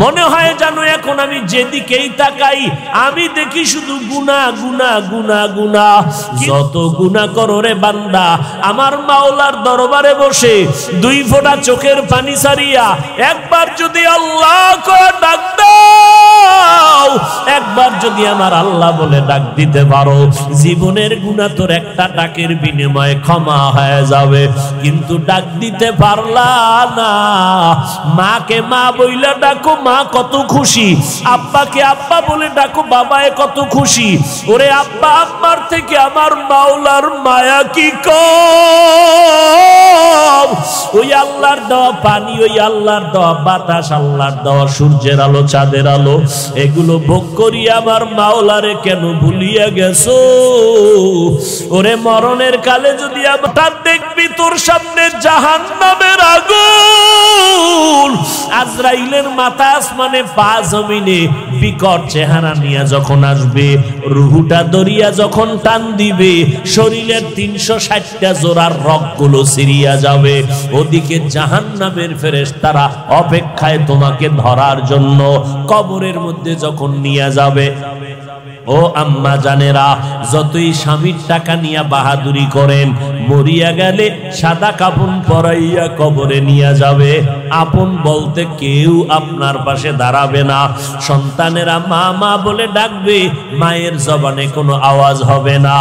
মনে হয় জানো এখন আমি যেদিকেই তাকাই আমি দেখি শুধু গুনাহ গুনাহ গুনাহ গুনাহ। যত গুনাহ করো রে বান্দা, আমার মাওলার দরবারে বসে দুই ফোঁটা চোখের পানি ছাড়িয়া একবার যদি আল্লাহ করে ডাক দাও, একবার যদি আমার আল্লাহ বলে ডাক দিতে পারো, জীবনের গুনাহ তোর একটা ডাকের বিনিময়ে ক্ষমা হয়ে যাবে। কিন্তু ডাক দিতে পারলা না। মাকে মা বইলা ডাকো, মা কত খুশি। আব্বাকে আব্বা বলে ডাকো, বাবায় কত খুশি। ওরে আব্বা আম্মার থেকে আমার মাওলার মায়া কি কম। ওই আল্লাহর দেওয়া পানি, ওই আল্লাহর দেওয়া বাতাস, আল্লাহর দেওয়া সূর্যের আলো, চাঁদের আলো, এগুলো ভোগ করি আমার মাওলারে কেন ভুলিয়া গেছো। ওরে মরণের কালে যদি আমার দেখবি তোর সামনে জাহান্নামের আগুন, আজরাইলের মাথা আসমানে পা জমিনে, বিকট চেহারা নিয়ে যখন আসবে, রুহুটা দরিয়া যখন টান দিবে, শরীরের ৩৬০টা জোড়ার রগগুলো ছিঁড়িয়া যাবে। ওদিকে জাহান্নামের ফেরেশতারা অপেক্ষায় তোমাকে ধরার জন্য। কবরের মধ্যে যখন নিয়ে যাবে, ও আম্মা জানেরা, যতই স্বামীর টাকা নিয়ে বাহাদুরি করেন, মরিয়া গেলে সাদা কাফন পরাইয়া কবরে নিয়ে যাবে। আপন বলতে কেউ আপনার পাশে দাঁড়াবে না। সন্তানেরা মা মা বলে ডাকবে, মায়ের জবানে কোনো আওয়াজ হবে না।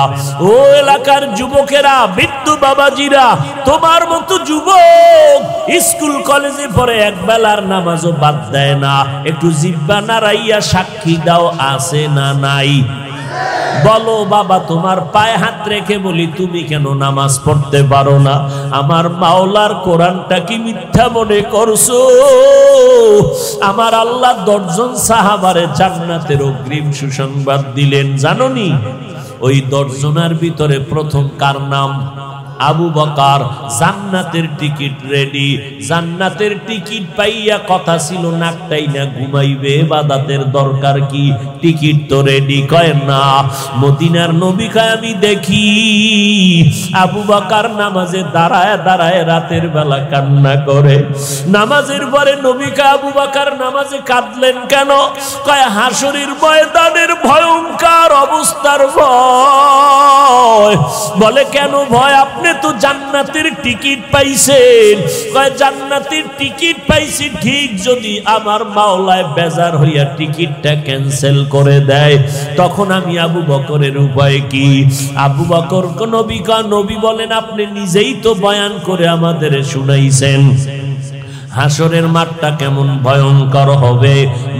ও এলাকার যুবকেরা, বৃদ্ধ বাবাজিরা, তোমার মতো যুবক স্কুল কলেজে পড়ে একবেলার নামাজও বাদ দেয় না। একটু জিহ্বা নাড়াইয়া সাক্ষী দাও, আছে না নাই? বলো বাবা, তোমার পায়ে হাত রেখে বলি, তুমি কেন নামাজ পড়তে পারো না? আমার মাওলার কোরআনটা কি মিথ্যা মনে করছো? আমার আল্লাহ 10 জন সাহাবারে জান্নাতের অগ্রিম সুসংবাদ দিলেন, জানোনি? ওই 10 জনের ভিতরে প্রথম কার নাম? আবু বকর। জান্নাতের টিকিট রেডি। জান্নাতের টিকিট পাইয়া কথা ছিল নাকটাই না ঘুমাইবে, ইবাদতের দরকার কি? টিকিট তো রেডি। কয় না, মদিনার নবী কয় আমি দেখি আবু বকর নামাজে দাঁড়ায় দাঁড়ায় রাতের বেলা কান্না করে। নামাজের পরে নবী কয় আবু বকর নামাজে কাঁদলেন কেন? কয় হাসরের ময়দানের ভয়ঙ্কর অবস্থার ভয়। বলে কেন ভয়? আপনি তো জান্নাতের টিকিট পাইছেন। কয় জান্নাতের টিকিট পাইছি ঠিক, যদি আমার মাওলায় বেজার হইয়া টিকিটটা ক্যান্সেল করে দেয়, তখন আমি আবু বকরের উপায় কি? আবু বকর নবী বলেন, আপনি নিজেই তো বয়ান করে আমাদের শুনাইছেন হাসরের মাঠটা কেমন ভয়ঙ্কর হবে।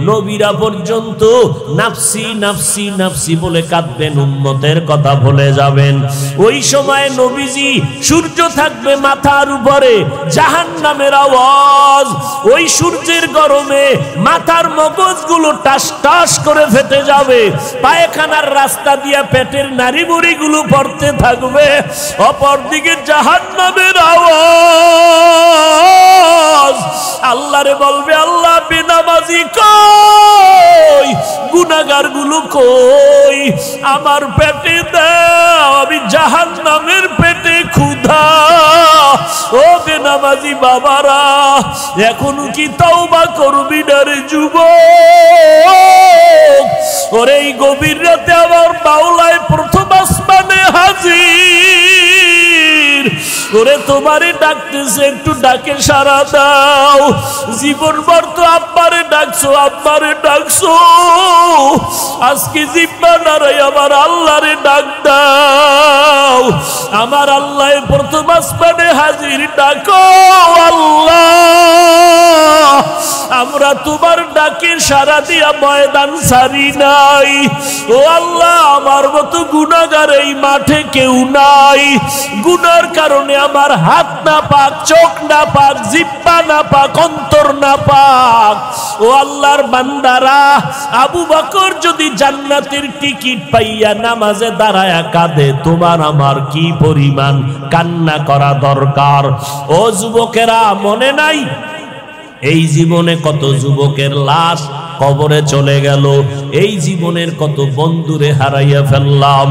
নবীরা পর্যন্ত নাফসি নাফসি নাফসি বলে কাঁদবেন, উম্মতের কথা ভুলে যাবেন। ওই সময় নবীজি, সূর্য থাকবে মাথার উপরে, জাহান্নামের আওয়াজ, ওই সূর্যের গরমে মাথার মগজগুলো টাস টাস করে ফেটে যাবে, পায়খানার রাস্তা দিয়া পেটের নাড়িভুড়িগুলো পড়তে থাকবে। অপরদিকে জাহান্নামের আওয়াজ। আল্লাহরে বলবে, আল্লাহ বেনামাজি কই, গুনাহগার গুলো কই, আমার পেটে দাও, আমি জাহান্নামের পেটে ক্ষুধা। ও বেনামাজি বাবারা, এখনো কি তওবা করবি না রে যুবক? ওরে এই গভীর রাতে আমার মাওলায় প্রথম আসমানে হাজির। ওরে তোমারে ডাকতেছে, একটু ডাকে সাড়া দাও। জীবনভর তো আব্বারে ডাকছো, আব্বারে ডাকছো, আজকে জিব্বা নাড়াই আমার আল্লাহরে ডাক দাও। আমার আল্লাহ প্রথম আসমানে হাজির, ডাকো আল্লাহ। আমরা তোমার ডাকে সাড়া দিয়া ময়দান ছাড়ি নাই। ও আল্লাহ, আমার মতো গুনাহগার এই মাঠে কেউ নাই। গুনার কারণে আমার হাত না পাক, চোখ না পাক, জিহ্বা না পাক, অন্তর না পাক। ও আল্লাহর বান্দারা, আবু বকর যদি জান্নাতের টিকিট পাইয়া নামাজে দাঁড়ায়া কাঁদে, তোমার আমার কি পরিমাণ কান্না করা দরকার? ও যুবকেরা, মনে নাই এই জীবনে কত যুবকের লাশ কবরে চলে গেল? এই জীবনের কত বন্ধুরে হারাইয়া ফেললাম।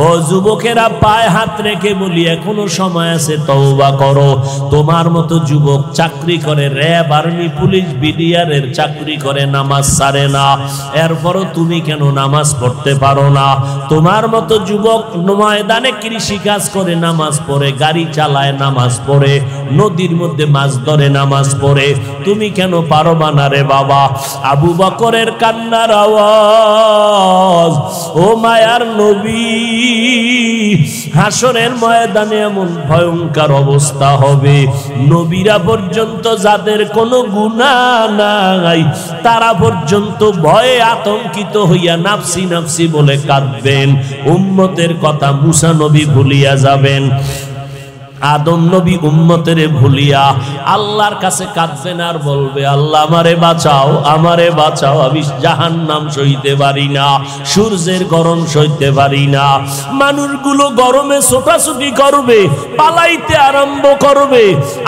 ও যুবকেরা, পায়ে হাত রেখে বলি, এখনো সময় আছে, তওবা করো। তোমার মতো যুবক চাকরি করে, র‍্যাব, আর্মি, পুলিশ, বিডিআরের চাকরি করে, নামাজ ছাড়ে না, এরপরও তুমি কেন নামাজ পড়তে পারো না? তোমার মতো যুবক ময়দানে কৃষি কাজ করে, নামাজ পড়ে, গাড়ি চালায়, নামাজ পড়ে, নদীর মধ্যে মাছ ধরে, নামাজ পড়ে, তুমি কেন পারবা না রে বাবা? আবু বকরের কান্নার আওয়াজ, ও মায়ার নবী, হাসরের ময়দানে এমন ভয়ঙ্কর অবস্থা হবে, নবীরা পর্যন্ত যাদের কোনো গুনাহ নাই তারা পর্যন্ত ভয়ে আতঙ্কিত হইয়া নাফসি নাফসি বলে কাঁদবেন। উম্মতের কথা মুসা নবী ভুলিয়া যাবেন, আদম নবী উম্মতের ভুলিয়া আল্লাহর কাছে কাঁদবেন আর বলবে, আল্লাহ আমারে বাঁচাও, আমারে বাঁচাও, আমি জাহান্নাম সইতে পারি না, সূর্যের গরম সইতে পারি না। মানুষগুলো গরমে ছোটাছুটি করবে, পালাইতে আরম্ভ করবে,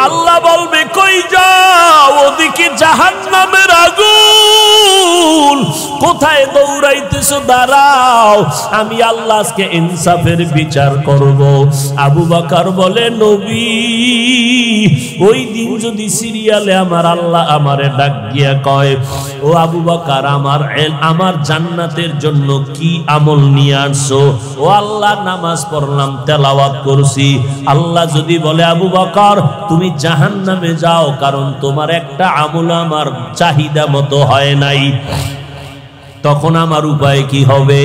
আল্লাহ বলবে, কই যাও? ওদিকে জাহান্নামের আগুন, কোথায় দৌড়াইতেছো? দাঁড়াও, আমি আল্লাহ আজকে ইনসাফের বিচার করব। আবু বকর বলে, নবী, ওই দিন যদি সিরিয়ালে আমার আল্লাহ আমারে ডাক দিয়া কয়, ও আবু বকর, আমার জান্নাতের জন্য কি আমল নিয়ে আসছো? ও আল্লাহ, নামাজ পড়লাম, তেলাওয়াত করছি। আল্লাহ যদি বলে, আবু বকর তুমি জাহান্নামে যাও, কারণ তোমার একটা আমল আমার চাহিদা মতো হয় নাই, তখন আমার উপায় কি হবে?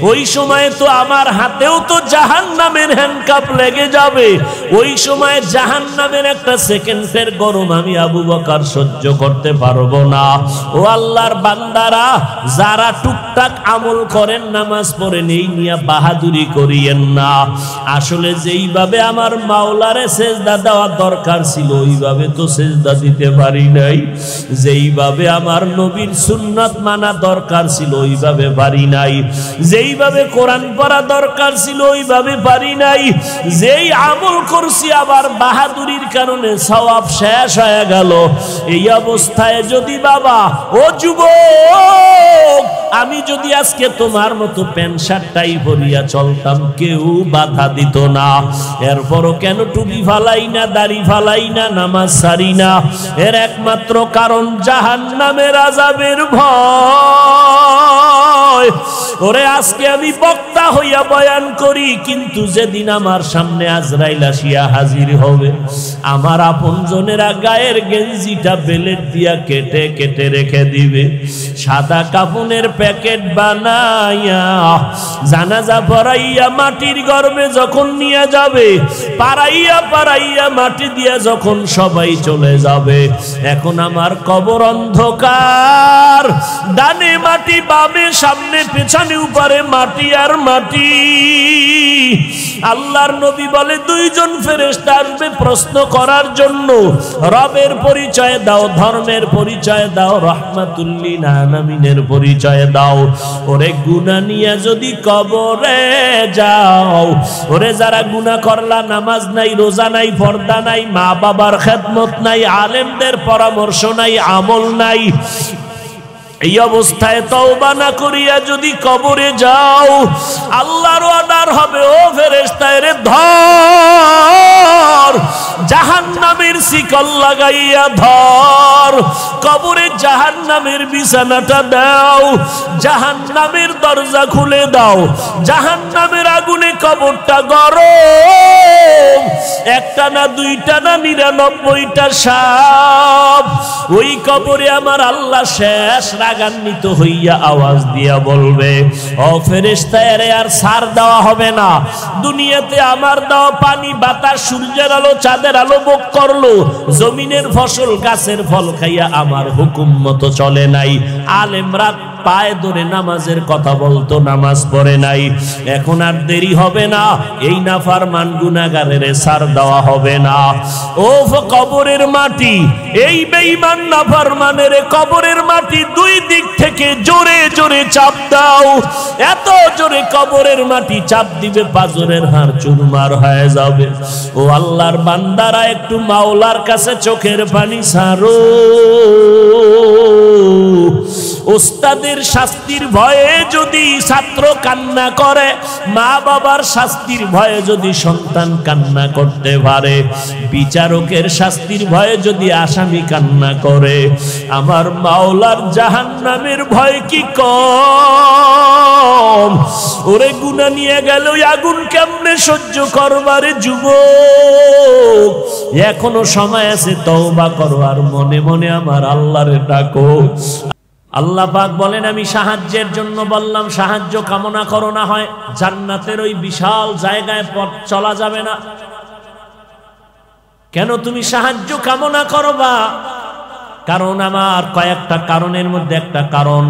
ওই সময় তো আমার হাতেও তো জাহান্নামের হ্যান্ডকাপ লেগে যাবে। ওই সময় জাহান্নামের একটা সেকেন্ডের গরম আমি আবু বকর সহ্য করতে পারবো না। ও আল্লাহর বান্দারা, যারা টুকটাক আমল করেন, নামাজ পড়েন, এই নিয়ে বাহাদুরি করিয়েন না। আসলে যেইভাবে আমার মাওলারে সেজদা দেওয়া দরকার ছিল, ওইভাবে তো সেজদা দিতে পারি নাই। যেইভাবে আমার নবীর সুন্নাত মানা দরকার ছিল, ওইভাবে পারি নাই। যেইভাবে কোরআন পড়া দরকার ছিল, ওইভাবে পারি নাই। যেই আমল করছি, আবার বাহাদুরির কারণে সওয়াব শেষ হয়ে গেল। এই অবস্থায় যদি বাবা, ও যুবক, আমি যদি আজকে তোমার মতো প্যান্ট শার্টটাই পরিয়া চলতাম, কেউ বাধা দিত না। এরপরও কেন টুপি ফালাই না, দাড়ি ফালাই না, নামাজ ছাড়ি না? এর একমাত্র কারণ জাহান্নামের আযাবের ভয়। ওরে, আজকে আমি বক্তা হইয়া বয়ান করি, কিন্তু যেদিন আমার সামনে আজরাইল আসিয়া হাজির হবে, আমার আপনজনেরা গায়ের গেঞ্জিটা বেলেট দিয়া কেটে কেটে রেখে দিবে, সাদা কাফনের প্যাকেট বানাইয়া জানাজা পড়াইয়া মাটির গর্ভে যখন নিয়ে যাবে, পাড়াইয়া পাড়াইয়া মাটি দিয়া যখন সবাই চলে যাবে, এখন আমার কবর অন্ধকার, ডানে মাটি, বামে, সামনে, পেছনে, উপরে মাটি আর মাটি। আল্লাহর নবী বলে, দুইজন ফেরেশতা আসবে প্রশ্ন করার জন্য, রবের পরিচয় দাও, ধর্মের পরিচয় দাও, রাহমাতুল লিল আলামিনের পরিচয় দাও। ওরে, গুনাহ নিয়ে যদি কবরে যাও, ওরে যারা গুনাহ করলা, নামাজ নাই, রোজা নাই, পর্দা নাই, মা বাবার খেদমত নাই, আলেমদের পরামর্শ নাই, আমল নাই, এই অবস্থায় তওবা না করিয়া যদি কবরে যাও, আল্লাহর অর্ডার হবে, ও ফেরেশতা, এরে ধর, জাহান্নামের শিকল লাগাইয়া ধর, কবরে জাহান্নামের বিছানাটা দাও, জাহান্নামের দরজা খুলে দাও, জাহান্নামের আগুনে কবরটা গরম, একটা না, দুইটা না, 99টা সাপ। ওই কবরে আমার আল্লাহ শেষ রাগান্বিত হইয়া আওয়াজ দিয়া বলবে, ও ফেরেশতা, এরে আর ছাড় দেওয়া হবে না। দুনিয়াতে আমার দেওয়া পানি, বাতাস, সূর্যের আলো, চাঁদের আলো ভোগ করলো, জমিনের ফসল, গাছের ফল খাইয়া আমার হুকুম মতো চলে নাই, আলেমরা পায়ে ধরে নামাজের কথা বলতো, নামাজ পড়ে নাই। এখন আর দেরি হবে না, এই নাফরমান গুনাহগারের ছাড় দেওয়া হবে না। ও কবরের মাটি, এই বেঈমান নাফরমানের কবরের মাটি দুই দিক থেকে জোরে জোরে চাপ দাও, এত জোরে কবরের মাটি চাপ দিবে, পাজরের হাড় চুরমার হয়ে যাবে। ও আল্লাহর বান্দারা, একটু মাওলার কাছে চোখের পানি ছাড়ো। ও ওস্তাদের শাস্তির ভয়ে যদি ছাত্র কান্না করে, মা বাবার শাস্তির ভয়ে যদি সন্তান কান্না করতে পারে, বিচারকের শাস্তির ভয়ে যদি আসামি কান্না করে, আমার মাওলার জাহান্নামের ভয় কি কম? ওরে গুনাহ নিয়ে গেল আগুন কেমনে সহ্য করবারে যুবক, এখনো সময় আছে, তওবা করো আর মনে মনে আমার আল্লাহরে ডাকো। আল্লাহ পাক বলেন, আমি সাহায্যের জন্য বললাম, সাহায্য কামনা করো, না হয় জান্নাতের ওই বিশাল জায়গায় পথ চলা যাবে না। কেন তুমি সাহায্য কামনা করবা? কারণ আমার কয়েকটা কারণের মধ্যে একটা কারণ,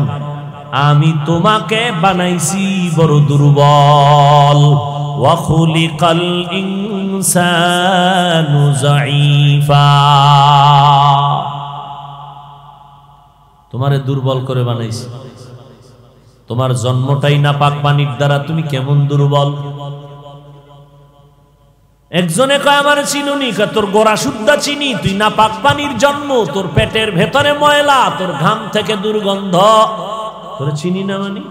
আমি তোমাকে বানাইছি বড় দুর্বল। ওয়া খুলিকাল ইনসানু যায়ীফা, তোমারে দুর্বল করে বানাইছি। তোমার জন্মটাই নাপাক পানির দ্বারা, তুমি কেমন দুর্বল। একজনে কয় আমার চিনুনি, তোর গোড়া শুদ্ধা চিনি, তুই নাপাক পানির জন্ম, তোর পেটের ভেতরে ময়লা, তোর ঘাম থেকে দুর্গন্ধ, তোর চিনি না মানি?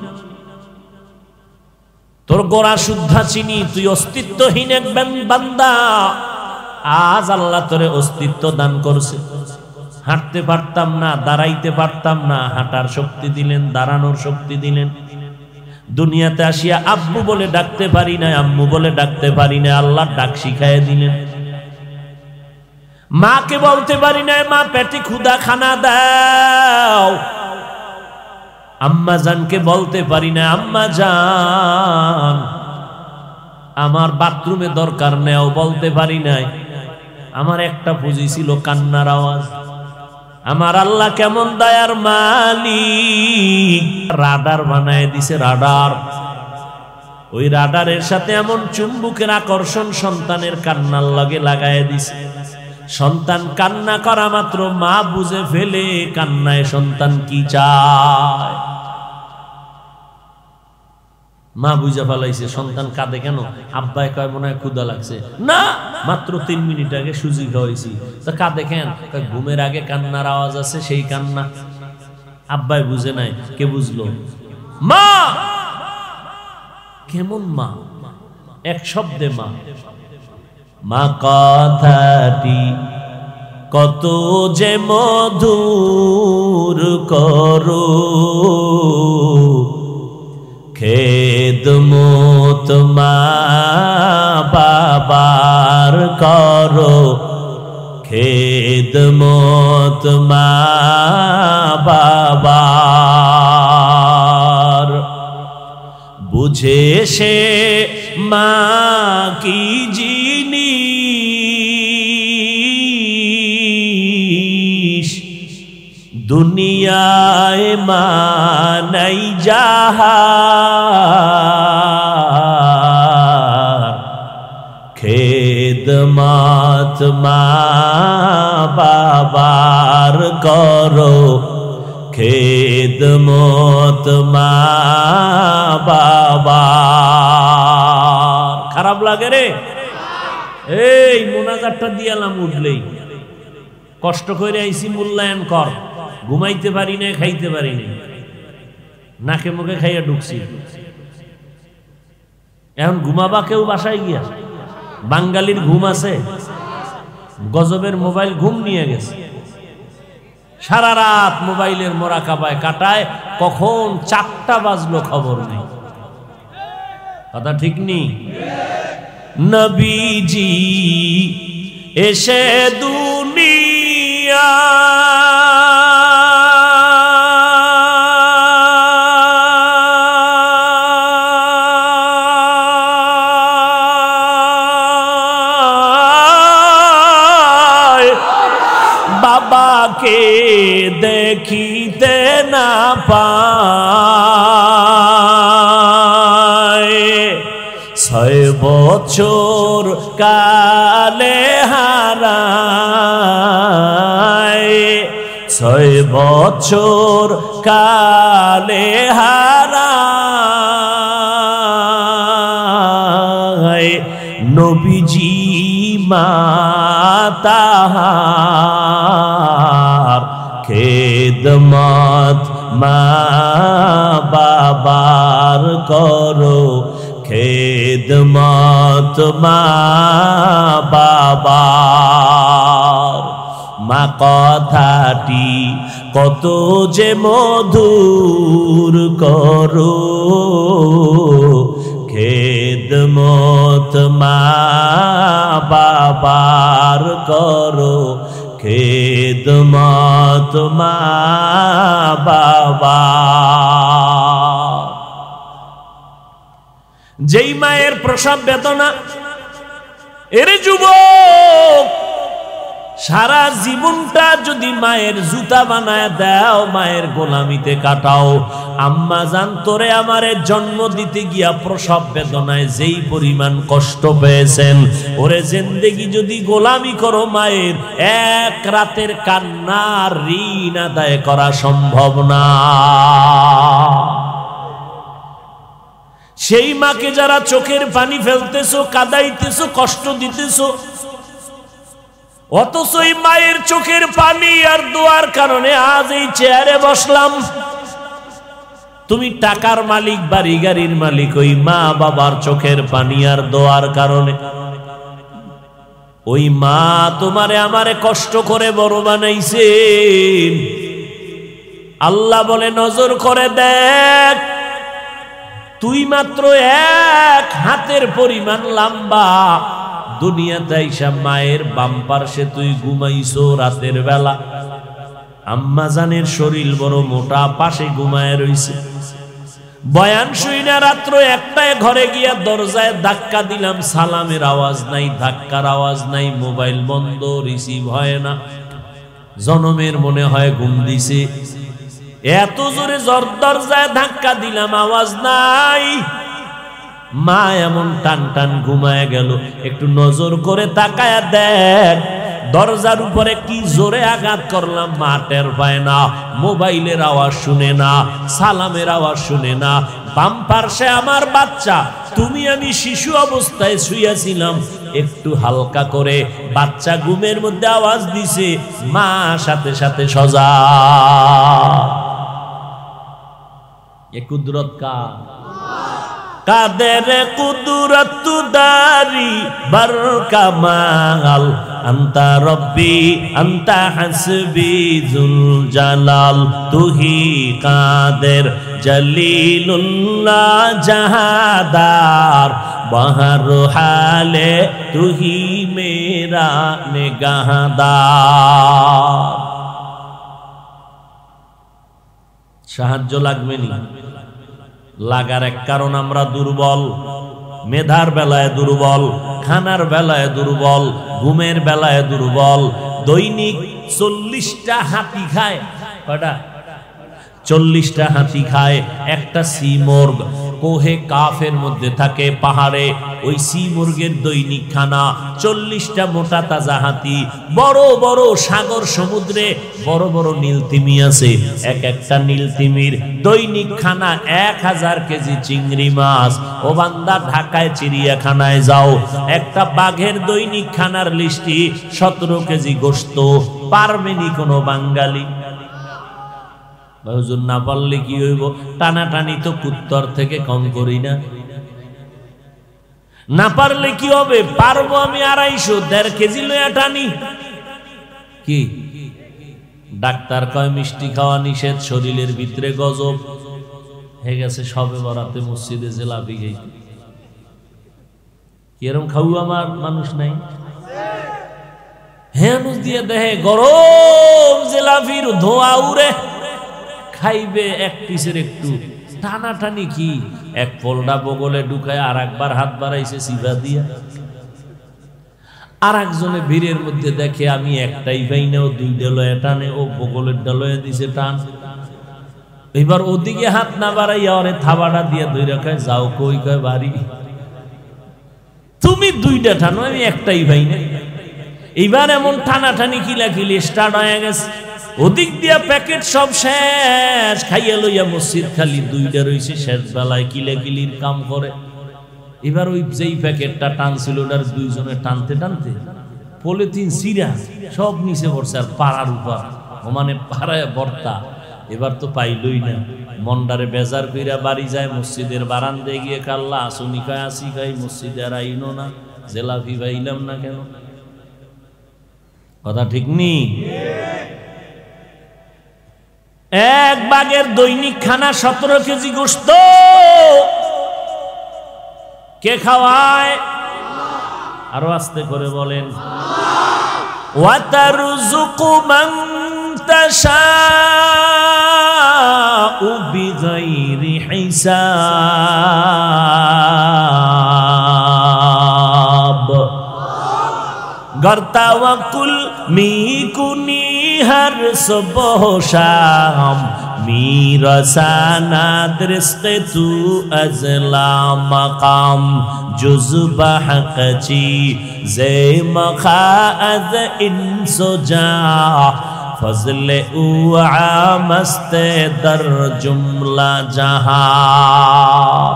তোর গোড়া শুদ্ধা চিনি, তুই অস্তিত্বহীন এক বান্দা। আজ আল্লাহ তোরে অস্তিত্ব দান করছে। হাঁটতে পারতাম না, দাঁড়াইতে পারতাম না, হাঁটার শক্তি দিলেন, দাঁড়ানোর শক্তি দিলেন। দুনিয়াতে আসিয়া আব্বু বলে ডাকতে পারি না, আম্মু বলে ডাকতে পারি না, আল্লাহ ডাক শিখাইয়া দিলেন। মাকে বলতে পারি না, মা পেটে ক্ষুধা, খানা দাও। আম্মা জানকে বলতে পারি না, আম্মা জান আমার বাথরুমে দরকার নেও, বলতে পারি নাই। আমার একটা পুঁজি ছিল কান্নার আওয়াজ। আমার আল্লাহ কেমন দয়ার মালিক, রাডার বানায় দিছে, রাডার। ওই রাডারের সাথে এমন চুম্বকের আকর্ষণ সন্তানের কান্নার লগে লাগায় দিছে। সন্তান কান্না করা মাত্র মা বুঝে ফেলে কান্নায় সন্তান কি চায়। মা বুঝা ফেলাইছে সন্তান কাঁদে কেন, আব্বাই কয় মনে হয় ক্ষুধা লাগছে, না মাত্র 3 মিনিট আগে সুজি খাওয়াইছি, তা কাঁদে কেন, ঘুমের আগে কান্নার আওয়াজ আছে, সেই কান্না। আব্বাই বুঝে নাই, কে বুঝলো? মা। কেমন মা? এক শব্দে মা। মা কথাটি কত যে মধুর করো, খেদমত মা বাবার করো, খেদমত মা বাবার। বুঝে সে মা কি জিনিস, দুনিয়ায় মা নাই যাহার, খেদমত মা বাবার করো, খেদমত মা বাবার। খারাপ লাগে রে? এই মোনাজাতটা দিয়ালাম উঠলেই, কষ্ট করে আইসি, মূল্যায়ন কর। ঘুমাইতে পারি না, খাইতে পারি না, নাকে মুখে খাইয়া ঢুকছি। এখন ঘুমাবা কেউ বাসায় গিয়া? বাঙালির ঘুম আছে? গজবের মোবাইল ঘুম নিয়ে গেছে। সারা রাত মোবাইলের মোরাকাবায় কাটায়, কখন 4টা বাজলো খবর নেই। কথা ঠিক নেই? নবীজি এসে দুনিয়া বাবাকে দেখিতে না পায়, 6 বছর কালে হারায়, 6 বছর কালে হারায়। নবীজি মাতাহার খেদমত মা বাবার করো খেদমত মা বাবার। মা কথাটি কত যে মধুর করো খেদমত মা বাবার করো খেদমত মা বাবার। যেই মায়ের প্রসব বেদনা, এর যুবক সারা জীবনটা যদি মায়ের জুতা বানায় দাও, মায়ের গোলামিতে কাটাও। আম্মা জান তোরে আমারে জন্ম দিতে গিয়া প্রসব বেদনায় যেই পরিমাণ কষ্ট পেয়েছেন, ওরে জিন্দেগি যদি গোলামি করো মায়ের, এক রাতের কান্নার ঋণ আদায় করা সম্ভব না। সেই মাকে যারা চোখের পানি ফেলতেছো, কাঁদাইতেছো, কষ্ট দিতেছো, অথচ এই মায়ের চোখের পানি আর দোয়ার কারণে আজ এই চেয়ারে বসলাম। তুমি টাকার মালিক, বাড়ি গাড়ির মালিক, ওই মা বাবার চোখের পানি আর দোয়ার কারণে। ওই মা তোমারে আমারে কষ্ট করে বড় বানাইছেন। আল্লাহ বলে নজর করে দেখ, তুই মাত্র এক হাতের পরিমাণ লম্বা, দুনিয়াতে আইসা মায়ের বাম পার্শ্বে তুই ঘুমাইছো রাতের বেলা। আম্মা জানের শরীর বড় মোটা, পাশে ঘুমায় রইছে। বয়ান শুই না রাত্র একটায় ঘরে গিয়া দরজায় ধাক্কা দিলাম, সালামের আওয়াজ নাই, ধাক্কার আওয়াজ নাই, মোবাইল বন্ধ, রিসিভ হয় না। জনমের মনে হয় ঘুম দিছে, এত জোরে দরজায় ধাক্কা দিলাম, আওয়াজ নাই। মা এমন টান টান ঘুমায় গেল। একটু নজর করে তাকায়া দেখ, দরজার উপরে কি জোরে আঘাত করলাম, মা টের পায় না, মোবাইলের আওয়াজ শুনে না, সালামের আওয়াজ শুনে না। বাম পার্শ্বে আমার বাচ্চা, তুমি আমি শিশু অবস্থায় শুয়েছিলাম, একটু হালকা করে বাচ্চা ঘুমের মধ্যে আওয়াজ দিছে, মা সাথে সাথে সজা। এ কুদরত কার? কাদের কুদরত দারি বার কামাল, আন্তা রব্বি আন্তা হাসবি জুল জালাল, তুহি কাদের জলিলুল্লাহ জাহাদার, বাহর হালে তুহি মেরা নিগাহদার। সাহায্য লাগবে নি? লাগার এক কারণ আমরা দুর্বল, মেধার বেলায় দুর্বল, খানার বেলায় দুর্বল, ঘুমের বেলায় দুর্বল। দৈনিক 40টা হাতি খায়। কয়টা? 40টা হাতি খায়। একটা সি মুরগ কোহে কাফের মধ্যে থাকে পাহাড়ে, ওই সি মুরগের দৈনিক খানা 40টা মোটা তাজা হাতি। বড় বড় সাগর সমুদ্রে বড় বড় নীলতিমি আছে, এক একটা নীলতিমির দৈনিক খানা 1000 কেজি চিংড়ি মাছ। ও বান্দা, ঢাকায় চিড়িয়াখানায় যাও, একটা বাঘের দৈনিক খানার লিস্টি 17 কেজি গোশত। পারবেনি কোনো বাঙালি? হুজুর না পারলে কি হইব? টানাটানি তো কুত্তর থেকে কম করি না। না পারলে কি হবে? পারবো আমি 250 1.5 কেজি লইয়া টানি। কি ডাক্তার কয় মিষ্টি খাওয়া নিষেধ, শরীরের ভিতরে গজব হয়ে গেছে। সবে বরাতে মসজিদে জিলাপি খাইতে, কিরম খাও আমার মানুষ নাই? হ্যাঁ দিয়ে দেহে গরম জিলাপির ধোয়া উড়ে, খাইবে এক পিসের একটু টানাটানি। কি এক পোলটা বগলে ঢুকায় আর একবার হাত বাড়াইছে সিভা দিয়া। আর একজনে ভিড়ের মধ্যে দেখে আমি একটাই পাই না, ও 2 ডালয়ে টানে, ও বগলের ডালয়ে দিছে টান। এবার ওদিকে হাত না বাড়াইয়া ওরে থাবাটা দিয়ে ধরে কয় যাও কই, কয় বাড়ি। তুমি 2টা টানো, আমি একটাই পাই না। এইবার এমন টানাটানি কিলাকিলি স্টার্ট হয়ে গেছে। ওদিক দিয়া প্যাকেট সব শেষ, খাইয়া লইয়া মসজিদ খালি 2টা রয়েছে। শেষ বেলায় কিলাকিলির কাম করে। এবার ওই যেই প্যাকেটটা টানছিল ওটার 2 জনে টানতে টানতে পলিথিন সিরা সব নিচে পড়ছে, আর পাড়ার উপর মানে পাড়ায় ভর্তা। এবার তো পাইলই না, মন্ডারে বেজার কইরা বাড়ি যায়, মসজিদের বারান্দায় গিয়ে কাল্লা আসুনি খায় আসি খাই, মসজিদে আর আইনো না, জেলাফি পাইলাম না কেন? কথা ঠিক নি? এক বাগের দৈনিক খানা 17 কেজি গোশত কে খাওয়ায়? আরো আস্তে করে বলেন। ওয়াতারযুকু মান তাশাউ বিগাইরি হিসাব। गर तवक्कुल मी कुनी हर सुबह शाम, मीरसाना दरिस्क़े तू अज़ला मकाम, जुज़्बा हक़ची ज़े मख़ाअज़ इंसो जा, फज़ले उआ मस्ते दर जुमला जहां।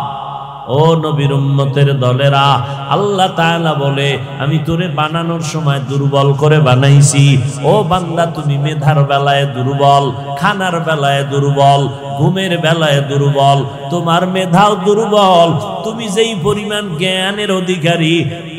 ও নবীর উম্মতের দলেরা, আল্লাহ তাআলা বলে আমি তোরে বানানোর সময় দুর্বল করে বানাইছি। ও বান্দা, তুমি মেধার বেলায় দুর্বল, খানার বেলায় দুর্বল, ঘুমের বেলায় দুর্বল, তোমার মেধাও দুর্বল। তুমি যেই পরিমাণ জ্ঞানের অধিকারী,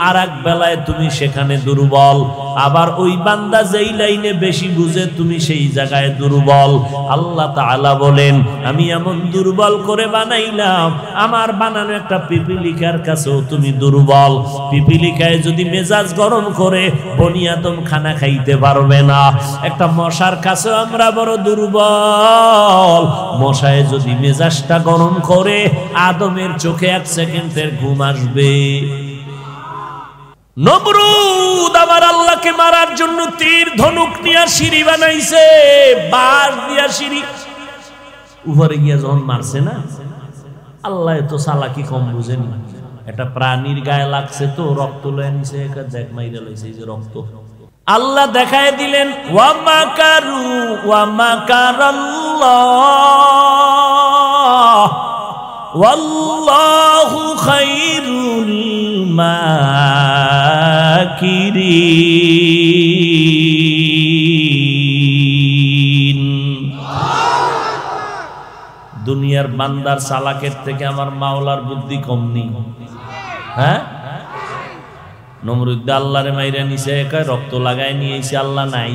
আর এক বেলায় তুমি সেখানে দুর্বল। আবার ওই বান্দা যেই লাইনে বেশি বুঝে, তুমি সেই জায়গায় দুর্বল। আল্লাহ তাআলা বলেন আমি এমন দুর্বল করে বানাইলাম, আমার বানানো একটা পিপিলিকার কাছেও তুমি দুর্বল। পিপিলিকায় যদি মেজাজ গরম করে বনি আদম খানা খাইতে পারবে না। একটা মশার কাছেও আমরা বড় দুর্বল। মশায় যদি মেজাজটা গরম করে, আদমের চোখে 1 সেকেন্ডের ঘুম আসবে। নমরুদ আমার আল্লাহকে মারার জন্য তীর ধনুক নিয়ে সিঁড়ি বানাইছে, বাঁশ দিয়া সিঁড়ি। উপরে গিয়া যখন মারছে না, আল্লাহ তো চালাকি কম বুঝেনি। একটা প্রাণীর গায়ে লাগছে তো রক্ত লয়ে নিছে, একটা জ্যাক মাইরা লইছে, এই যে রক্ত। আল্লাহ দেখায় দিলেন ওয়া মাকারু ওয়া মাকারাল্লাহ ওয়াল্লাহু খায়রুল মাকিরিন। দুনিয়ার বান্দার চালাকের থেকে আমার মাওলার বুদ্ধি কম নেই। হ্যাঁ, নমরুদ আল্লাহরে মাইরা নিছে, একা রক্ত লাগায় নিয়েছে, আল্লাহ নাই।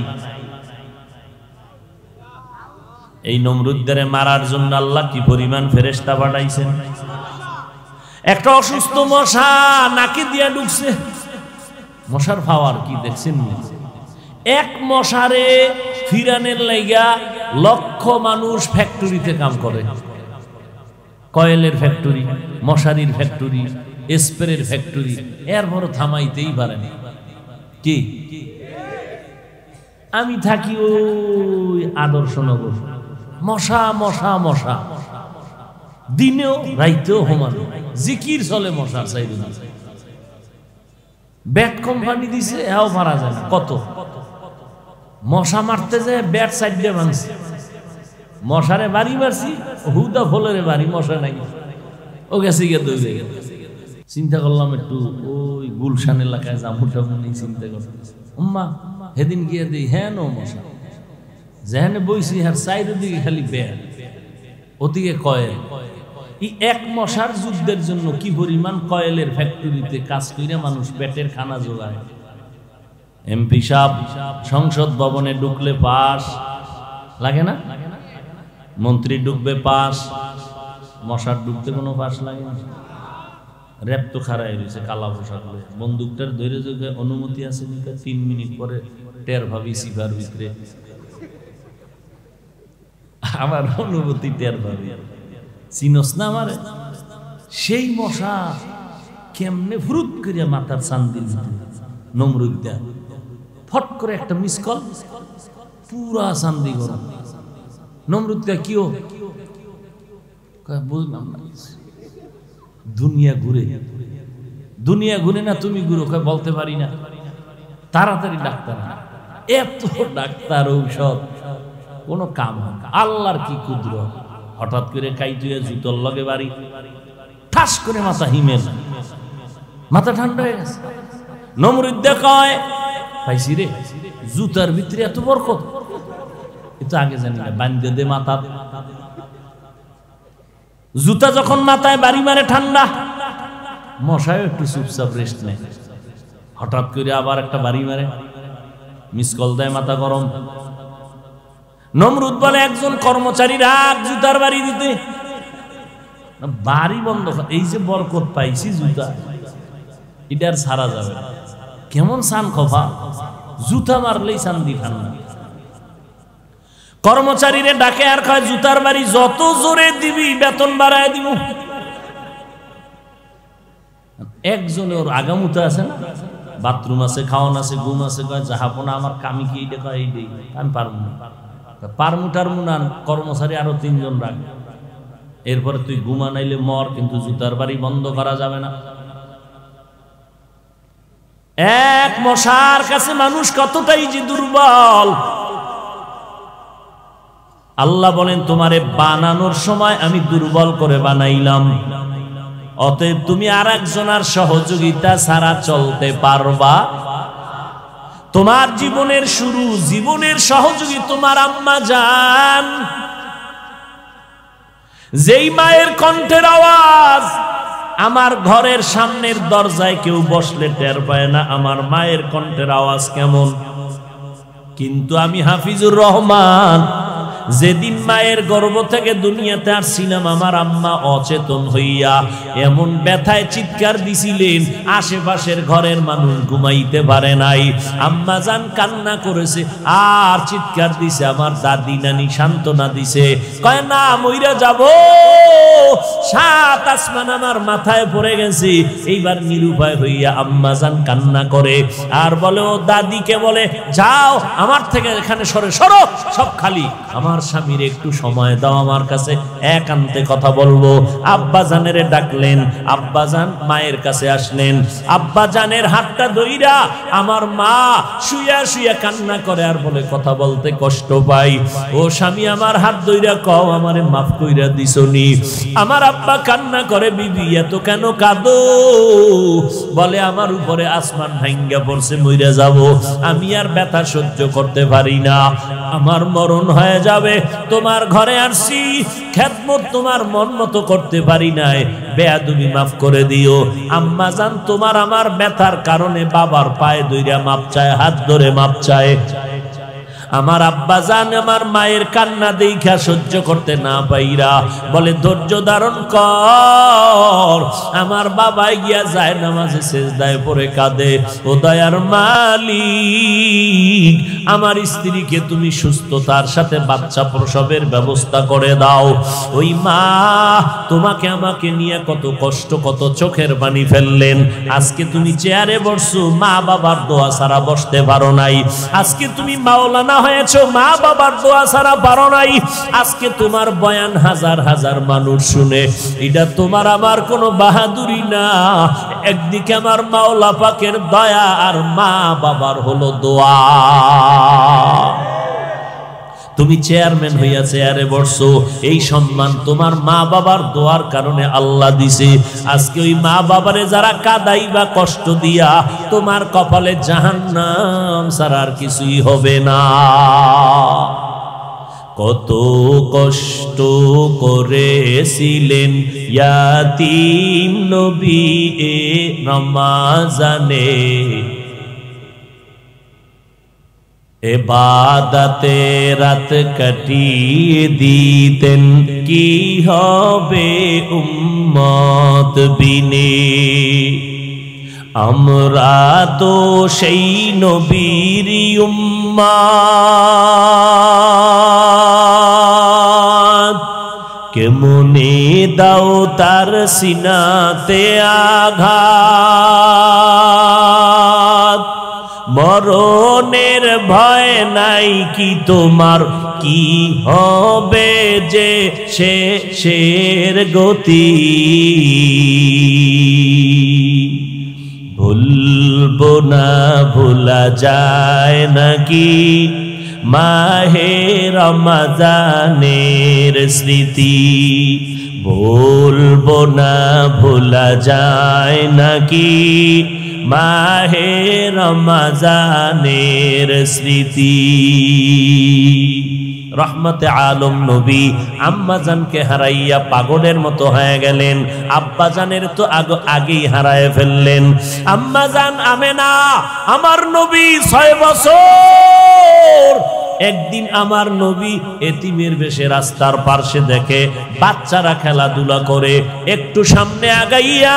এই নমরুদদের মারার জন্য আল্লাহ কি পরিমাণ ফেরেশতা পাঠাইছেন। একটা অসুস্থ মশা নাকি দিয়া ঢুকছে, মশার পাওয়ার কি দেখছেন? এক মশারে ফিরানের লাইগা লক্ষ মানুষ ফ্যাক্টরিতে কাম করে, কয়েলের ফ্যাক্টরি, মশারির ফ্যাক্টরি, স্প্রের ফ্যাক্টরি, এরপর থামাইতেই পারেনি। কি আমি থাকি ওই আদর্শনগর, মশা মশা মশা, দিনেও রাইতেও হোমানো, জিকির চলে মশার চাইবে না। ব্যাট কোম্পানি দিছে, এও মারা যায় না। কত মশা মারতে যায়, ব্যাট সাইড দিয়ে ভাঙছে, মশারে বাড়ি মারছি, হুদা ফলের বাড়ি, মশা নাই, ও গেছে গিয়ে দৌড়ে গেল। চিন্তা করলাম একটু ওই গুলশান এলাকায় জামুটা মনে চিন্তা করতে, উম্মা সেদিন গিয়ে দিই, হ্যাঁ নো মশা যেখানে বইছি আর চারিদিকে খালি ব্যাট, ওদিকে কয়েল। এই এক মশার যুদ্ধের জন্য কি পরিমাণ কয়েলের ফ্যাক্টরিতে কাজ করে মানুষ পেটের খানা জোগায়। এমপি সাহেব সংসদ ভবনে ঢুকলে পাস লাগে না, মন্ত্রী ঢুকবে পাস, মশার ঢুকতে কোনো পাস লাগে না। র্যাপ তো খারাই রয়েছে, কালা পোশাক, বন্দুকটার ধরে যোগে অনুমতি আছে, 3 মিনিট পরে টের ভাবি সিভার ভিতরে, আমার অনুমতি টের ভাবি, চিনস না আমারে। সেই মশা কেমনে ফুরুত করিয়া মাথার চান্দির নমরুদ দেয়, ফট করে একটা মিস কল, পুরা চান্দি গরম। নমরুদ দেয় কিও, বুঝলাম না, দুনিয়া ঘুরে, দুনিয়া ঘুরে না তুমি ঘুরো, বলতে পারি না, তাড়াতাড়ি ডাক্তার। এত ডাক্তার ঔষধ কোনো কাম হয় না। আল্লাহর কি কুদরত, হঠাৎ করে কাইতুয়া জুতোর লগে বাড়ি, ঠাস করে মাথা হিমেল, মাথা ঠান্ডা হয়ে গেছে। নমরুদ কয় পাইছি রে, জুতার ভিতরে এত বরকত, এটা আগে জানি না, বান্ধে দে মাথা। জুতা যখন মাথায় বাড়ি মারে ঠান্ডা, মশাও একটু চুপচাপ রেস্ট নেয়, হঠাৎ করে আবার একটা বাড়ি মারে, মিস কল দেয়, মাথা গরম। নমরুদ বলে একজন কর্মচারী রাগ জুতার বাড়ি দিতে, বাড়ি বন্ধ। এই যে বরকত পাইছি জুতা, এটার ছাড়া যাবে না। কেমন সান খফা, জুতা মারলেই শান্তি ঠান্ডা। কর্মচারীরে ডাকে আর কয় জুতার বাড়ি যত জোরে দিবি বেতন বাড়ায় দিব। একজনে ওর আগামুতে আছে না, বাথরুম আছে, খাওয়ান আছে, ঘুম আছে, কয় জাহাপনা আমার কামি কি এইটা, কয় এইটাই আমি পারবো না। পারমুটার মুনান কর্মচারী আরো 3 জন রাখবে, এরপরে তুই ঘুমা নাইলে মর, কিন্তু জুতার বাড়ি বন্ধ করা যাবে না। এক মশার কাছে মানুষ কতটাই যে দুর্বল। আল্লাহ বলেন তোমারে বানানোর সময় আমি দুর্বল করে বানাইলাম, অতএব তুমি আরেকজনের সহযোগিতা ছাড়া চলতে পারবা। তোমার জীবনের শুরু, জীবনের সহযোগী তোমার আম্মা জান। যেই মায়ের কণ্ঠের আওয়াজ আমার ঘরের সামনের দরজায় কেউ বসলে টের পায় না আমার মায়ের কণ্ঠের আওয়াজ কেমন। কিন্তু আমি হাফিজুর রহমান যেদিন মায়ের গর্ভ থেকে দুনিয়াতে আসছিলাম, আমার আম্মা অচেতন হইয়া এমন ব্যথায় চিৎকার দিছিলেন, আশেপাশের ঘরের মানুষ ঘুমাইতে পারে নাই। আম্মা জান কান্না করেছে আর চিৎকার দিছে, আমার দাদি নানি সান্ত্বনা দিছে, কয় না মইরা যাব, 7 আসমান আমার মাথায় পড়ে গেছে। এইবার নিরুপায় হইয়া আম্মা জান কান্না করে আর বলে, ও দাদিকে বলে যাও আমার থেকে এখানে সরে, সরো, সব খালি, আমার স্বামীর একটু সময় দাও, আমার কাছে একান্তে কথা বলবো। আব্বা জানের ডাকলেন, আব্বা জান মায়ের কাছে আসলেন। আব্বা জানের হাতটা ধইরা আমার মা শুয়া শুয়া কান্না করে আর বলে কথা বলতে কষ্ট পাই। ও স্বামী আমার হাত ধইরা কও আমারে মাফ কইরা দিছনি। আমার আব্বা কান্না করে, বিবি এত কেন কাঁদো? বলে আমার উপরে আসমান ভাঙ্গা পড়ছে, মইরা যাব, আমি আর ব্যথা সহ্য করতে পারি না, আমার মরণ হয়ে যাবে। তোমার ঘরে আসছি, খেদমত তোমার মন মতো করতে পারি নাই, বেয়াদবি মাফ করে দিও। আম্মা জান তোমার আমার ব্যথার কারণে বাবার পায়ে ধইরা মাপ চায়, হাত ধরে মাপ চায়। আমার আব্বা জান আমার মায়ের কান্না দেখা সহ্য করতে না পাইরা বলে ধৈর্য ধারণ কর। আমার বাবা গিয়া যায় নামাজে সেজদায় পড়ে কাঁদে, ও দয়ার মালিক আমার স্ত্রীকে তুমি সুস্থতার সাথে বাচ্চা প্রসবের ব্যবস্থা করে দাও। ওই মা তোমাকে আমাকে নিয়ে কত কষ্ট, কত চোখের পানি ফেললেন, আজকে তুমি চেয়ারে বসছো, মা বাবার দোয়া ছাড়া বসতে পারো নাই। আজকে তুমি মাওলানা হয়েছো, মা বাবার দোয়া ছাড়া পারো নাই। আজকে তোমার বয়ান হাজার হাজার মানুষ শুনে, এটা তোমার আমার কোনো বাহাদুরি না, একদিকে আমার মাওলা পাকের দয়া আর মা বাবার হলো দোয়া। তুমি চেয়ারম্যান হইয়া চেয়ারে বসছো, এই সম্মান তোমার মা বাবার দোয়ার কারণে আল্লাহ দিছে। আজকে ওই মা বাবারে যারা কাদাই বা কষ্ট দিয়া, তোমার কপালে জাহান্নাম ছাড়া আর কিছুই হবে না। কত কষ্ট করেছিলেন ইয়াতীম নবী এ রমাজানে, ইবাদতে রাত কাটিয়ে দিতেন, কি হবে উম্মত বিনে। আমরা তো সেই নবীর উম্মত, কেমনে দাও তার সিনাতে আঘাত। মরণের ভয় নাই কি তোমার, কি হবে যে শেষের গতি। ভুলবো না ভোলা যায় নাকি মাহে রমজানের স্মৃতি। বলবো না ভোলা যায় নাকি মাহে রমজানের স্মৃতি। রহমতে আলম নবী আম্মাজানকে হারাইয়া পাগলের মতো হয়ে গেলেন। আব্বাজানের তো আগেই হারায় ফেললেন। আম্মাজান আমেনা আমার নবী 6 বছর। একদিন আমার নবী এতিমের বেশে রাস্তার পাশে দেখে বাচ্চারা খেলাধুলা করে, একটু সামনে আগাইয়া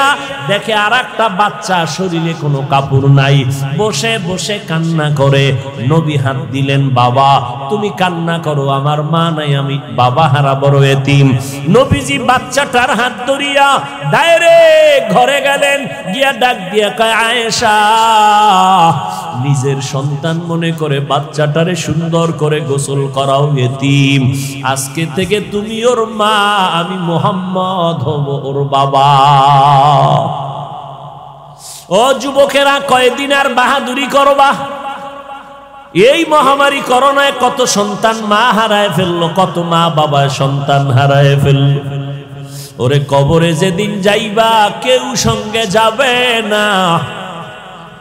দেখে আর একটা বাচ্চা, শরীরে কোনো কাপড় নাই, বসে বসে কান্না করে। নবী হাত দিলেন, বাবা তুমি কান্না করো, আমার মা নাই, আমি বাবা হারা বড় এতিম। নবীজি বাচ্চাটার হাত ধরিয়া ডাইরেক্ট ঘরে গেলেন, গিয়া ডাক দিয়া কয়, আয়েশা নিজের সন্তান মনে করে বাচ্চাটারে সুন্দর করে গোসল করাও, এতিম আজকে থেকে তুমি ওর মা, আমি মুহাম্মদ হব ওর বাবা। ও যুবকেরা, কয়দিন আর বাহাদুরি করবা? এই মহামারী করোনায় কত সন্তান মা হারায় ফেললো, কত মা বাবা সন্তান হারায় ফেললো। ওরে কবরে যেদিন যাইবা কেউ সঙ্গে যাবে না,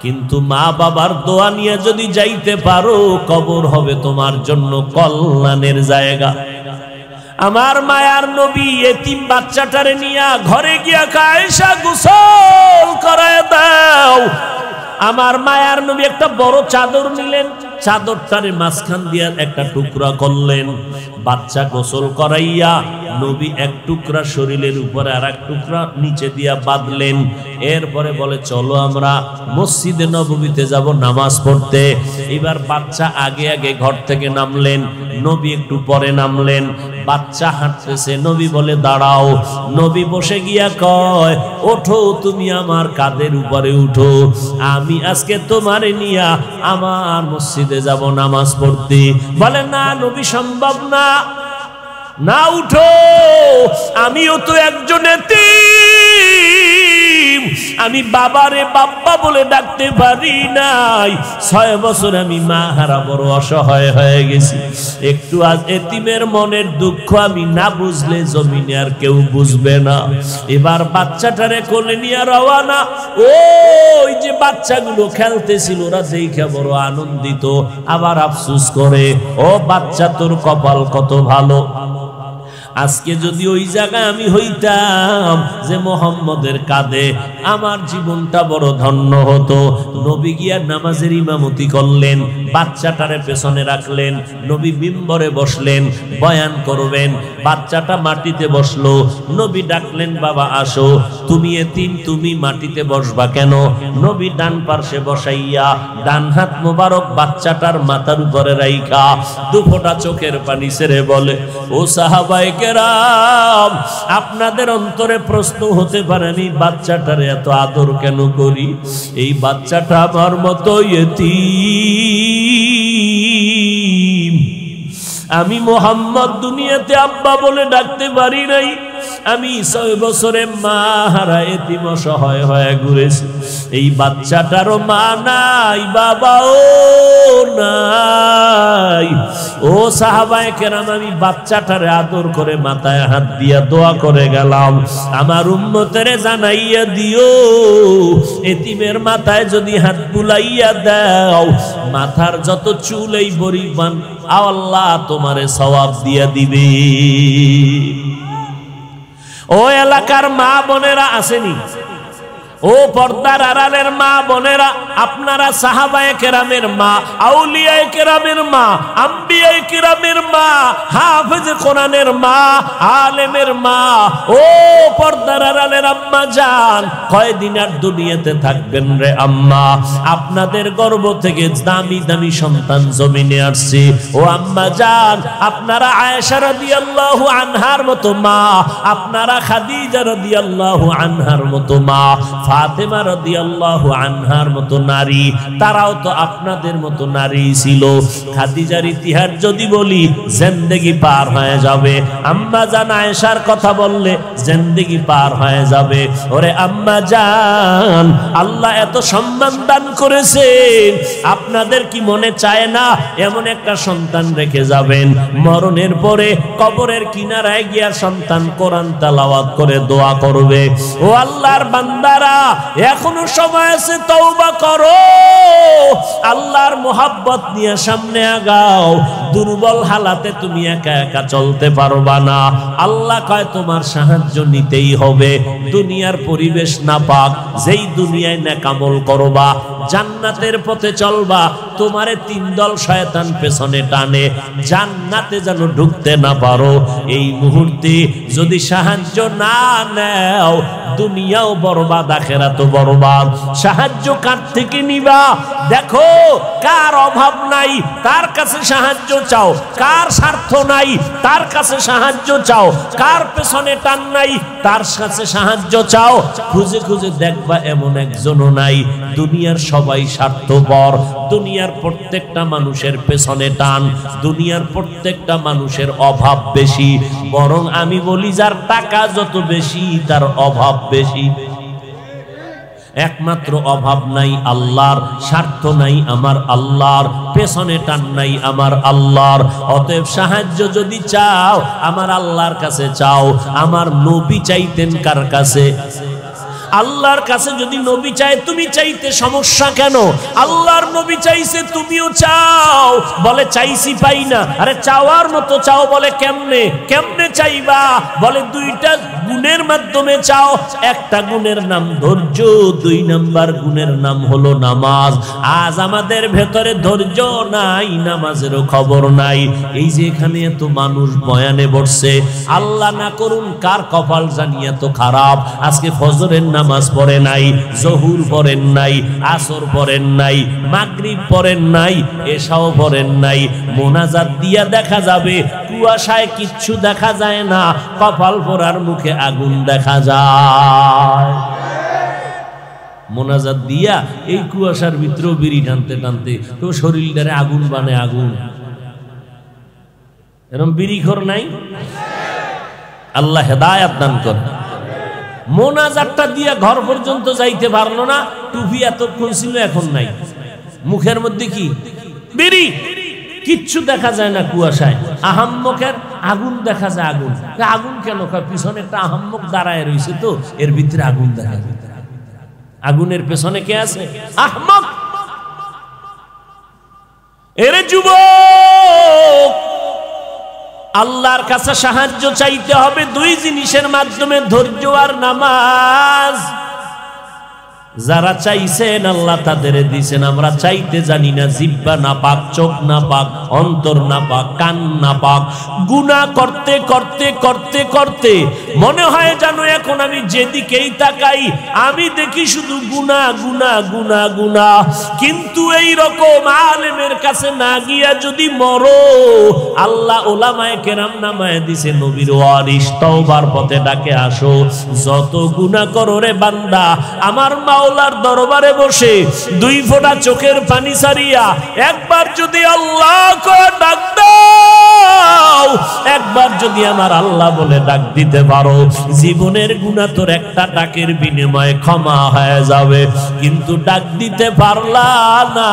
কিন্তু মা বাবার দোয়া নিয়ে যদি যাইতে পারো কবর হবে তোমার জন্য কল্যাণের জায়গা। আমার মায়ার নবী এতিম বাচ্চাটারে নিয়া ঘরে গিয়া আয়েশা গোসল করায় দাও। আমার মায়ার নবী একটা বড় চাদর নিলেন, চাদরটারে মাঝখান দিয়া একটা টুকরা করলেন, বাচ্চা গোসল করাইয়া নবী এক টুকরা শরীরের উপরে আর এক টুকরা নিচে দিয়া বাঁধলেন। এরপরে বলে চলো আমরা মসজিদে নববীতে যাব নামাজ পড়তে। এবার বাচ্চা আগে আগে ঘর থেকে নামলেন, নবী একটু পরে নামলেন। বাচ্চা হাঁটতেছে, নবী বলে দাঁড়াও। নবী বসে গিয়া কয়, ওঠো তুমি আমার কাঁধের উপরে উঠো, আমি আজকে তোমারে নিয়া আমার মসজিদে যাব নামাজ পড়তে। বলে না নবী সম্ভব না, না উঠো, আমিও তো একজন এতিম, আমি বাবারে বাবা বলে ডাকতে পারি নাই। 6 বছর আমি মা হারা বড় অসহায় হয়ে গেছি। একটু আজ এতিমের মনের দুঃখ আমি না বুঝলে জমিনে আর কেউ বুঝবে না। এবার বাচ্চাটারে কোলে নিয়ে রওয়ানা। ওই যে বাচ্চাগুলো খেলতেছিল ওরা দেখে বড় আনন্দিত, আবার আফসোস করে, ও বাচ্চা তোর কপাল কত ভালো, আজকে যদি ওই জায়গায় আমি হইতাম যে মুহাম্মদের কাঁধে, আমার জীবনটা বড় ধন্য হতো। নবী গিয়া নামাজের ইমামতি করলেন, বাচ্চাটারে পেছনে রাখলেন, নবী মিম্বরে বসলেন, বয়ান করবেন। বাচ্চাটা মাটিতে বসলো, নবী ডাকলেন, বাবা আসো, তুমি এতিম, তুমি মাটিতে বসবা কেন? নবী ডান পার্শ্বে বসাইয়া ডান হাত মোবারক বাচ্চাটার মাথার উপরে রাইখা দুফোঁটা চোখের পানি ছেড়ে বলে, ও সাহাবায়ে কেরাম, আপনাদের অন্তরে প্রশ্ন হতে পারে আমি বাচ্চাটারে এত আদর কেন করি? এই বাচ্চাটা আমার মতো এতিম, আমি মুহাম্মদ দুনিয়াতে আব্বা বলে ডাকতে পারি নাই, আমি 6 বছরে মা হারা এতিম অসহায় হয়ে ঘুরেছি। এই বাচ্চাটারও মা নাই, বাবাও নাই। ও সাহাবায়ে কেরাম, আমি বাচ্চাটারে আদর করে মাথায় হাত দিয়া দোয়া করে গেলাম, আমার উম্মতেরে জানাইয়া দিও এতিমের মাথায় যদি হাত বুলাইয়া দাও, মাথার যত চুল এই পরিমাণ আল্লাহ তোমারে সওয়াব দিয়া দিবে। ও এলাকার মা বোনেরা আসেনি, ও পর্দার আড়ালের মা বোনেরা, আপনারা সাহাবায়ে কেরামের মা, আউলিয়ায়ে কেরামের মা, আম্বিয়ায়ে কেরামের মা, হাফেজে কোরআনের মা, আলেমের মা, ও পর্দার আড়ালের আম্মা জান, কয়দিন আর দুনিয়াতে থাকবেন রে আম্মা? আপনাদের গর্ভ থেকে দামি দামি সন্তান জমিনে আসছে। ও আম্মা জান, আপনারা আয়েশা রাদিয়াল্লাহু আনহার মতো মা, আপনারা খাদিজা রাদিয়াল্লাহু আনহার মতো মা, ফাতেমা রাদিয়াল্লাহু আনহার মতো নারী, তারাও তো আপনাদের মতো নারী ছিল। খাদিজার ইতিহাস যদি বলি জিন্দেগি পার হয়ে যাবে, আম্মা জান আয়েশার কথা বললে জিন্দেগি পার হয়ে যাবে। ওরে আম্মা জান, আল্লাহ এত সম্মান দান করেছেন, আপনাদের কি মনে চায় না এমন একটা সন্তান রেখে যাবেন, মরণের পরে কবরের কিনারায় গিয়া সন্তান কোরআন তেলাওয়াত করে দোয়া করবে, ও আল্লাহর বান্দারা এখনো সময় আছে, তওবা করো, আল্লাহর মোহাব্বত নিয়ে সামনে আগাও। দুর্বল হালাতে তুমি একা একা চলতে পারবা না। আল্লাহ কয় তোমার সাহায্য নিতেই হবে। দুনিয়ার পরিবেশ নাপাক, যেই দুনিয়ায় নেকামল করবা, জান্নাতের পথে চলবা, তোমারে তিন দল শয়তান পেছনে টানে, জান্নাতে যেন ঢুকতে না পারো। এই মুহূর্তে যদি সাহায্য না নাও, দুনিয়াও বরবাদ, আখিরাতও বরবাদ। সাহায্য কার থেকে নিবা? দেখো কার অভাব নাই তার কাছে সাহায্য চাও, কার স্বার্থ নাই তার কাছে সাহায্য চাও, কার পেছনে টান নাই তার কাছে সাহায্য চাও। খুঁজে খুঁজে দেখবা এমন একজনও নাই। দুনিয়ার সবাই স্বার্থপর, দুনিয়ার প্রত্যেকটা মানুষের পেছনে টান, দুনিয়ার প্রত্যেকটা মানুষের অভাব বেশি। বরং আমি বলি যার টাকা যত বেশি তার অভাব বেশি। একমাত্র অভাব নাই আল্লাহর, স্বার্থ নাই আমার আল্লাহর, পেছনে টান নাই আমার আল্লাহর। অতএব সাহায্য যদি চাও আমার আল্লাহর কাছে চাও। আমার নবী চাইতেন কার কাছে? আল্লাহর কাছে। যদি নবী চায় তুমি চাইতে সমস্যা কেন? আল্লাহর নবী চাইছে, তুমিও চাও। বলে চাইছি পাই না। আরে চাওয়ার মতো চাও। বলে কেমনে? কেমনে চাইবা? বলে দুইটা গুণের মাধ্যমে চাও। একটা গুণের নাম ধৈর্য, 2 নাম্বার গুণের নাম হলো নামাজ। আজ আমাদের ভেতরে ধৈর্য নাই, নামাজেরও খবর নাই। এই যে এখানে এত মানুষ বয়ানে বসছে, আল্লাহ না করুন কার কপাল জানি এত খারাপ, আজকে ফজরের নামাজ পড়েন নাই, জহুর পড়েন নাই, আসর পড়েন নাই, মাগরিব পড়েন নাই, এশাও পড়েন নাই। মোনাজাত দিয়া দেখা যাবে, কুয়াশায় কিচ্ছু দেখা যায় না, কপাল পড়ার মুখে আগুন দেখা যায়। মোনাজাত দিয়া এই কুয়াশার ভিতরেও বিড়ি টানতে টানতে তো শরীরটারে আগুন বানে আগুন। এরকম বিড়িখোর নাই? আল্লাহ হেদায়েত দান করে। মোনাজাতটা দিয়া ঘর পর্যন্ত যাইতে পারলো না, টুপি এতক্ষণ ছিল এখন নাই, মুখের মধ্যে কি বিড়ি, কিচ্ছু দেখা যায় না কুয়াশায়। আহাম্মকের আগুন দেখা যায়। আগুন আগুন কেন? পিছনে একটা আহাম্মক দাঁড়ায় রয়েছে, তো এর ভিতরে আগুন দেখা যায়। আগুনের পেছনে কে আছে? আহমক। এরে যুবক, আল্লাহর কাছে সাহায্য চাইতে হবে 2 জিনিসের মাধ্যমে, ধৈর্য আর নামাজ। যারা চাইছেন আল্লাহ তাদের দিয়েছেন, আমরা চাইতে জানি না। জিহ্বা না পাক, চোখ না পাক, অন্তর না পাক, কান না পাক। গুনাহ করতে করতে করতে করতে মনে হয় যেন এখন আমি যেদিকেই তাকাই আমি দেখি শুধু গুনাহ গুনাহ গুনাহ গুনাহ। কিন্তু এই রকম আলেমের কাছে না গিয়া যদি মরো, আল্লাহ ওলামায়ে কেরাম নামায়ে দিছে নবীর ওয়ারিস, তওবার পথে ডাকে আসো। যত গুনাহ করো রে বান্দা, আমার মাওলার দরবারে বসে 2 ফোঁটা চোখের পানি ছাড়িয়া একবার যদি আল্লাহ করে ডাক দাও, একবার যদি আমার আল্লাহ বলে ডাক দিতে পারো, জীবনের গুনাহ তোর একটা ডাকের বিনিময়ে ক্ষমা হয়ে যাবে। কিন্তু ডাক দিতে পারলা না।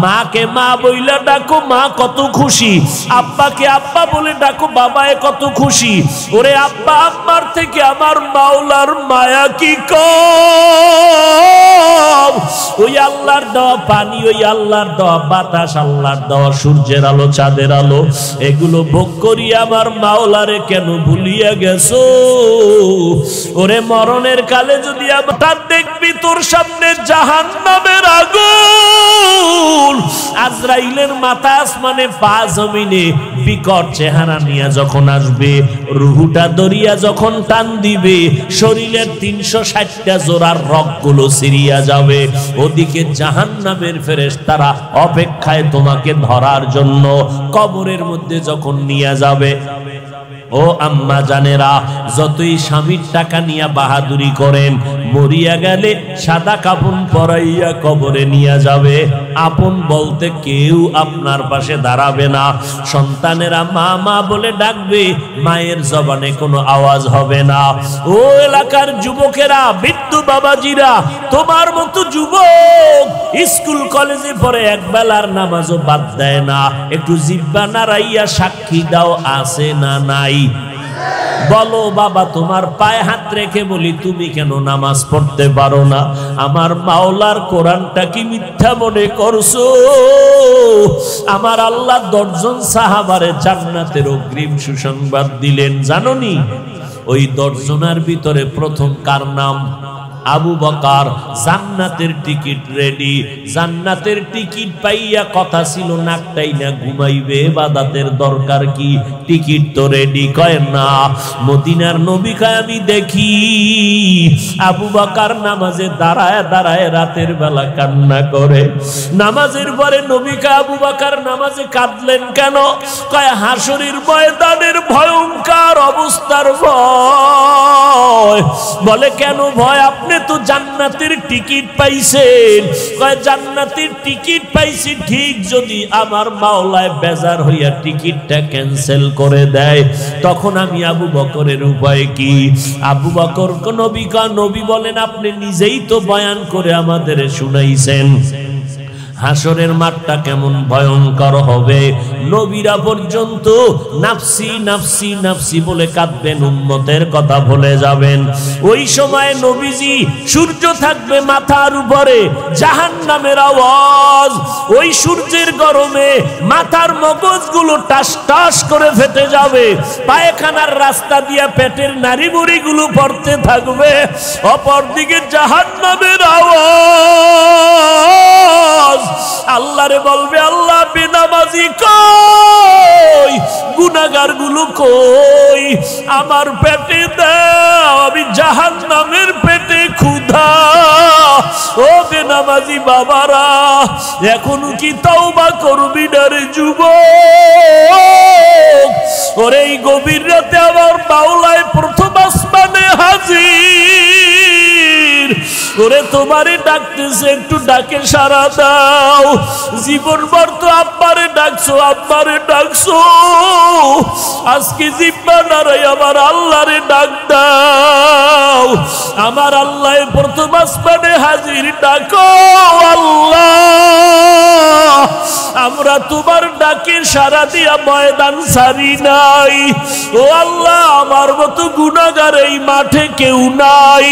মাকে মা বইলা ডাকো, মা কত খুশি। আব্বাকে আব্বা বলে ডাকো, বাবায় কত খুশি। ওরে আব্বা আম্মার থেকে আমার মাওলার মায়া কি কম? ওই আল্লাহর দেওয়া পানি, ওই আল্লাহর দেওয়া বাতাস, আল্লাহর দেওয়া সূর্যের আলো, চাঁদের আলো, এগুলো ভোগ করি আমার মাওলারে কেন ভুলিয়া গেছো? ওরে মরণের কালে যদি আমার দেখবি তোর সামনে জাহান্নামের আগুন, আজরাইলের মাথা আসমানে, পা জমিনে, বিকট চেহারা নিয়ে যখন আসবে, রুহুটা দরিয়া যখন টান দিবে, শরীরের 360টা জোড়ার রগগুলো সিরিয়া যাবে। ওদিকে জাহান্নামের ফেরেশতারা অপেক্ষায় তোমাকে ধরার জন্য। কবরের মধ্যে যখন নিয়ে যাবে, ও আম্মা জানেরা, যতই স্বামীর টাকা নিয়ে বাহাদুরি করেন, মরিয়া গেলে সাদা কাপড় পরাইয়া কবরে নিয়ে যাবে। আপন বলতে কেউ আপনার পাশে দাঁড়াবে না। সন্তানেরা মা মা বলে ডাকবে, মায়ের জবানে কোনো আওয়াজ হবে না। ও এলাকার যুবকেরা, বিদ্যু বাবাজিরা, তোমার মতো যুবক স্কুল কলেজে পড়ে একবেলার নামাজও বাদ দেয় না। একটু জিহ্বা নাড়াইয়া সাক্ষী দাও, আছে না নাই? বলো বাবা, তোমার পায়ে হাত রেখে বলি, তুমি কেন নামাজ পড়তে পারো না? আমার মাওলার কোরআনটা কি মিথ্যা মনে করছো? আমার আল্লাহ 10 জন সাহাবারে জান্নাতের অগ্রিম সুসংবাদ দিলেন, জানোনি? ওই 10 জনের ভিতরে প্রথম কার নাম? আবু বকর। জান্নাতের টিকিট রেডি, জান্নাতের টিকিট পাইয়া কথা ছিল নাকটাই না ঘুমাইবে, ইবাদতের দরকার কি? টিকিট তো রেডি। কয় না, মদিনার নবী কয় আমি দেখি আবু বকর নামাজে দাঁড়ায় দাঁড়ায় রাতের বেলা কান্না করে। নামাজের পরে নবী কয় আবু বকর নামাজে কাঁদলেন কেন? কয় হাসরের ময়দানের ভয়ঙ্কর অবস্থার ভয়। বলে কেন ভয়? আপনি তো জান্নাতের টিকিট পাইছেন। কয় জান্নাতের টিকিট পাইছি ঠিক, যদি আমার মাওলায় বেজার হইয়া টিকিটটা ক্যান্সেল করে দেয় তখন আমি আবু বকরের উপায় কি? আবু বকর নবী বলেন আপনি নিজেই তো বয়ান করে আমাদের শুনাইছেন হাসরের মাঠটা কেমন ভয়ঙ্কর হবে। নবীরা পর্যন্ত নাফসি নাফসি নাফসি বলে কাঁদবেন, উম্মতের কথা ভুলে যাবেন। ওই সময় নবীজি, সূর্য থাকবে মাথার উপরে, জাহান্নামের আওয়াজ। ওই সূর্যের গরমে মাথার মগজগুলো টাস টাস করে ফেটে যাবে, পায়খানার রাস্তা দিয়া পেটের নাড়িভুড়িগুলো পড়তে থাকবে। অপরদিকে জাহান্নামের আওয়াজ। আল্লাহরে বলবে, আল্লাহ বেনামাজি কই, গুনাহগার গুলো কই, আমার পেটে দাও, আমি জাহান্নামের পেটে ক্ষুধা। ও বেনামাজি বাবারা, এখনো কি তওবা করবি না রে যুবক? ওরে এই গভীর রাতে আমার মাওলায় প্রথম আসমানে হাজির। ওরে তোমারে ডাকতেছে, একটু ডাকে সাড়া দাও। জীবন ভর তো আব্বারে ডাকছো, আব্বারে ডাকছো, আজকে জিব্বা নাড়াই আমার আল্লাহরে ডাক দাও। আমার আল্লাহ প্রথম আসমানে হাজির, ডাকো আল্লাহ। আমরা তোমার ডাকে সাড়া দিয়া ময়দান ছাড়ি নাই। ও আল্লাহ, আমার মতো গুনাহগার এই মাঠে কেউ নাই।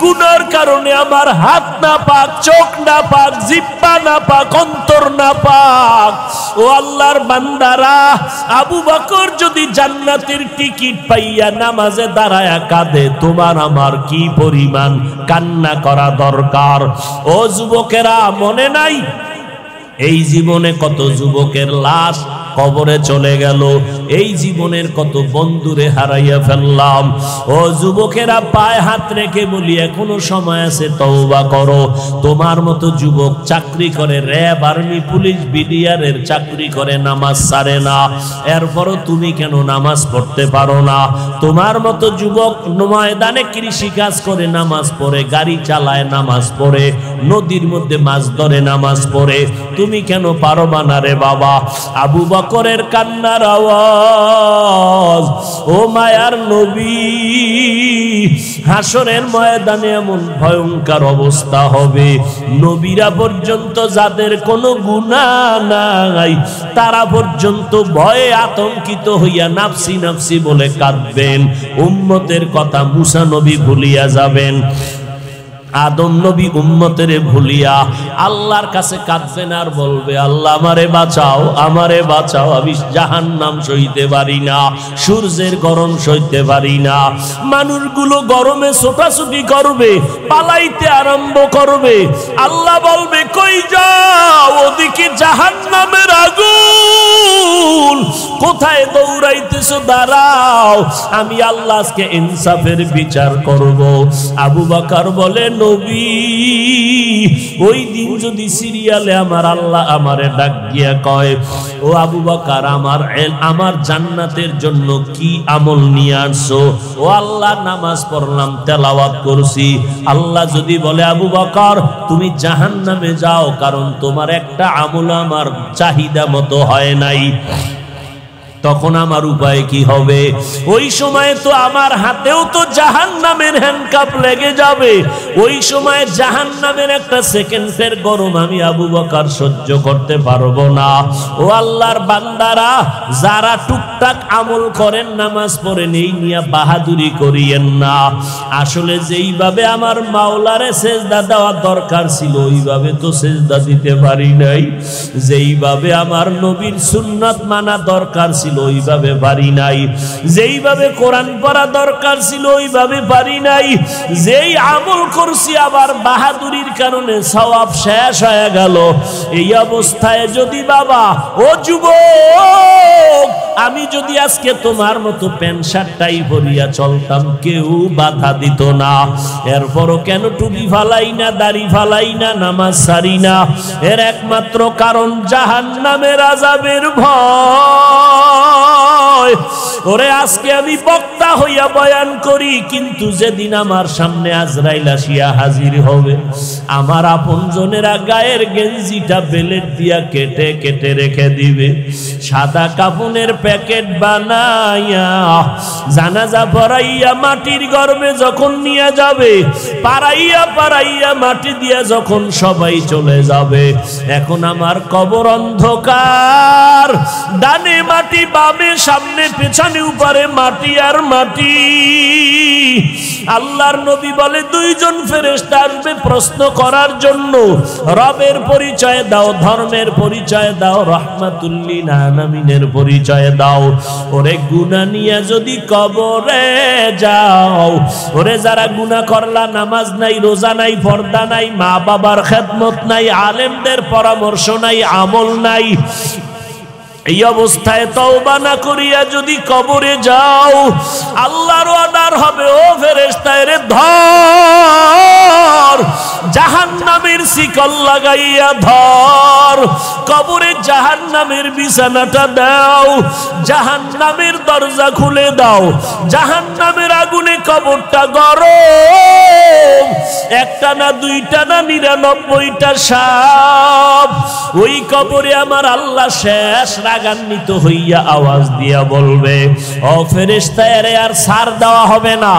গুনার কারণে আমার হাত না পাক, চোখ না পাক, জিহ্বা না পাক, অন্তর না পাক। ও আল্লাহর বান্দারা, আবু বকর যদি জান্নাতের টিকিট পাইয়া নামাজে দাঁড়ায়া কাঁদে, তোমার আমার কি পরিমাণ কান্না করা দরকার। ও যুবকেরা, মনে নাই এই জীবনে কত যুবকের লাশ কবরে চলে গেল, এই জীবনের কত বন্ধুরে হারাইয়া ফেললাম। ও যুবকেরা, পায়ে হাত রেখে বলি, এখনো সময় আছে, তওবা করো। তোমার মতো যুবক চাকরি করে, র্যাব, আর্মি, পুলিশ, বিডিআরের চাকরি করে, নামাজ ছাড়ে না, এরপরও তুমি কেন নামাজ পড়তে পারো না? তোমার মতো যুবক ময়দানে কৃষি কাজ করে, নামাজ পড়ে, গাড়ি চালায়, নামাজ পড়ে, নদীর মধ্যে মাছ ধরে, নামাজ পড়ে, তুমি কেন পারবা না রে বাবা? আবু বকরের কান্নার আওয়াজ। ও মায়ার নবী, হাসরের ময়দানে এমন ভয়ঙ্কর অবস্থা হবে, নবীরা পর্যন্ত যাদের কোনো গুনাহ নাই তারা পর্যন্ত ভয়ে আতঙ্কিত হইয়া নাফসি নাফসি বলে কাঁদবেন। উম্মতের কথা মুসা নবী ভুলিয়া যাবেন, আদম নবী উম্মতের ভুলিয়া আল্লাহর কাছে কাঁদবেন আর বলবে, আল্লাহ আমারে বাঁচাও, আমারে বাঁচাও, আমি জাহান্নাম সইতে পারি না, সূর্যের গরম সইতে পারি না। মানুষগুলো গরমে ছোটাছুটি করবে, পালাইতে আরম্ভ করবে। আল্লাহ বলবে, কই যাও? ওদিকে জাহান্নামের আগুন, কোথায় দৌড়াইতেছো? দাঁড়াও, আমি আল্লাহ আজকে ইনসাফের বিচার করব। আবু বকর বলে, নবী, ওই দিন যদি সিরিয়ালে আমার আল্লাহ আমারে ডাক দিয়া কয়, ও আবু বকর, আমার জান্নাতের জন্য কি আমল নিয়ে আসছো? ও আল্লাহ, নামাজ পড়লাম, তেলাওয়াত করছি। আল্লাহ যদি বলে, আবু বকর তুমি জাহান্নামে যাও, কারণ তোমার একটা আমল আমার চাহিদা মতো হয় নাই, তখন আমার উপায় কি হবে? ওই সময় তো আমার হাতেও তো জাহান্নামের হ্যান্ডকাপ লেগে যাবে। ওই সময় জাহান্নামের একটা সেকেন্ডের গরম আমি আবু বকর সহ্য করতে পারবো না। ও আল্লাহর বান্দারা, যারা টুকটাক আমল করেন, নামাজ পড়েন, এই নিয়ে বাহাদুরি করিয়েন না। আসলে যেইভাবে আমার মাওলারে সেজদা দেওয়া দরকার ছিল ওইভাবে তো সেজদা দিতে পারি নাই। যেইভাবে আমার নবীর সুন্নাত মানা দরকার ছিল ওইভাবে পারি নাই। যেইভাবে কোরআন পড়া দরকার ছিল ওইভাবে পারি নাই। যেই আমল করছি আবার বাহাদুরির কারণে সওয়াব শেষ হয়ে গেল। এই অবস্থায় যদি বাবা, ও যুবক, আমি যদি আজকে তোমার মতো প্যান্ট শার্টটাই পরিয়া চলতাম কেউ বাধা দিত না। এরপরও কেন টুপি ফালাই না, দাড়ি ফালাই না, নামাজ সারি না? এর একমাত্র কারণ জাহান্নামের আযাবের ভয়। ওরে আজকে আমি বক্তা হইয়া বয়ান করি, কিন্তু যেদিন আমার সামনে আজরাইল আসিয়া হাজির হবে, আমার আপনজনেরা গায়ের গেঞ্জিটা বেলেট দিয়া কেটে কেটে রেখে দিবে। সাদা কাফনের প্যাকেট বানাইয়া জানাজা পড়াইয়া মাটির গর্ভে যখন নিয়ে যাবে, পাড়াইয়া পাড়াইয়া মাটি দিয়া যখন সবাই চলে যাবে, এখন আমার কবর অন্ধকার। ডানে মাটি, বামে, সামনে, পেছনে, উপরে মাটি আর মাটি। আল্লাহর নবী বলে, দুইজন ফেরেশতা আসবে প্রশ্ন করার জন্য। রবের পরিচয় দাও, ধর্মের পরিচয় দাও, রাহমাতুল লিল আলামিনের পরিচয় দাও। ওরে গুনাহ নিয়ে যদি কবরে যাও, ওরে যারা গুনাহ করলা, নামাজ নাই, রোজা নাই, পর্দা নাই, মা বাবার খেদমত নাই, আলেমদের পরামর্শ নাই, আমল নাই, এই অবস্থায় তওবা না করিয়া যদি কবরে যাও, আল্লাহর অর্ডার হবে, ও ফেরেশতা এরে ধর, জাহান্নামের শিকল লাগাইয়া ধর, কবরে জাহান্নামের বিছানাটা দাও, জাহান্নামের দরজা খুলে দাও, জাহান্নামের আগুনে কবরটা গরম, একটা না, দুইটা না, 99টা সাপ। ওই কবরে আমার আল্লাহ শেষ রাগান্বিত হইয়া আওয়াজ দিয়া বলবে, ও ফেরেশতা এরে আর ছাড় দেওয়া হবে না।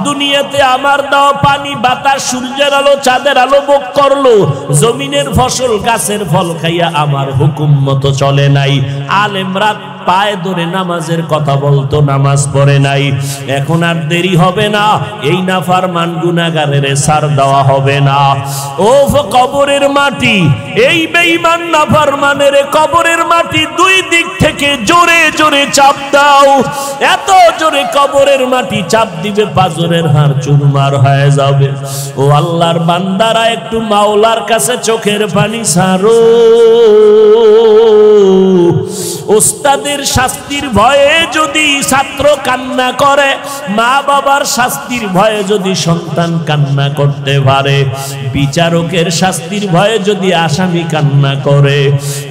দুনিয়াতে আমার দেওয়া পানি, বাতাস, সূর্যের আলো, চাঁদের আলো ভোগ করলো, জমিনের ফসল, গাছের ফল খাইয়া আমার হুকুম মতো চলে নাই। আলেমরা পায়ে ধরে নামাজের কথা বলতো, নামাজ পড়ে নাই। এখন আর দেরি হবে না, এই নাফরমান গুনাহগারের ছাড় দেওয়া হবে না। ও কবরের মাটি, এই বেঈমান নাফরমানের কবরের মাটি দুই দিক থেকে জোরে জোরে চাপ দাও। এত জোরে কবরের মাটি চাপ দিবে, পাজরের হাড় চুরমার হয়ে যাবে। ও আল্লাহর বান্দারা, একটু মাওলার কাছে চোখের পানি ছাড়ো। ওস্তাদের শাস্তির ভয়ে যদি ছাত্র কান্না করে, মা বাবার শাস্তির ভয়ে যদি সন্তান কান্না করতে পারে, বিচারকের শাস্তির ভয়ে যদি আসামি কান্না করে,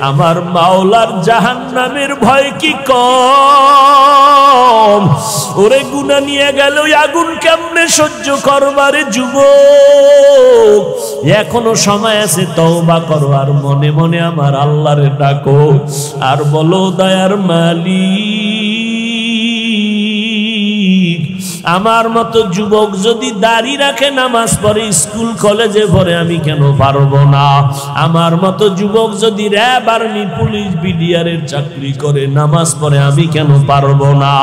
আমার মাওলার জাহান্নামের ভয় কি কম? ওরে গুনাহ নিয়ে গেল, আগুন কেমনে সহ্য করবারে যুবক? এখনো সময় আছে, তওবা করো, আর মনে মনে আমার আল্লাহরে ডাকো, আর বলো, দয়ার মালিক, আমার মতো যুবক যদি দাড়ি রাখে, নামাজ পড়ে, স্কুল কলেজে পড়ে, আমি কেন পারবো না? আমার মতো যুবক যদি র্যাব, আর্মি, পুলিশ, বিডিআরের চাকরি করে, নামাজ পড়ে, আমি কেন পারবো না?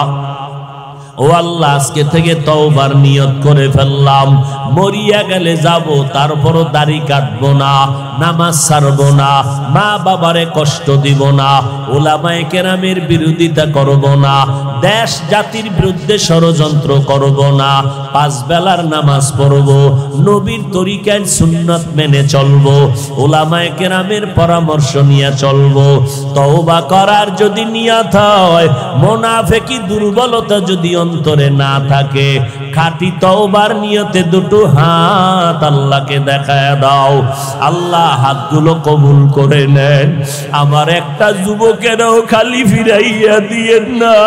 ও আল্লাহ, আজকে থেকে তওবার নিয়ত করে ফেললাম, মরিয়া গেলে যাব, তারপরও দাড়ি কাটবো না, নামাজ ছাড়বো না, মা বাবারে কষ্ট দিব না, উলামায়ে কেরামের বিরোধিতা করব না, দেশ জাতির বিরুদ্ধে ষড়যন্ত্র করব না, 5 বেলার নামাজ পড়ব, নবীর তরিকায় সুন্নাত মেনে চলব, উলামায়ে কেরামের পরামর্শ নিয়ে চলব। তওবা করার যদি নিয়ত হয়, মুনাফিকি দুর্বলতা যদি অন্তরে না থাকে, খাঁটি তওবার নিয়তে দুটো হাত আল্লাহকে দেখায় দাও। আল্লাহ হাতগুলো কবুল করে নেন। আমার একটা যুবকেরও খালি ফিরাইয়া দিয়েন না।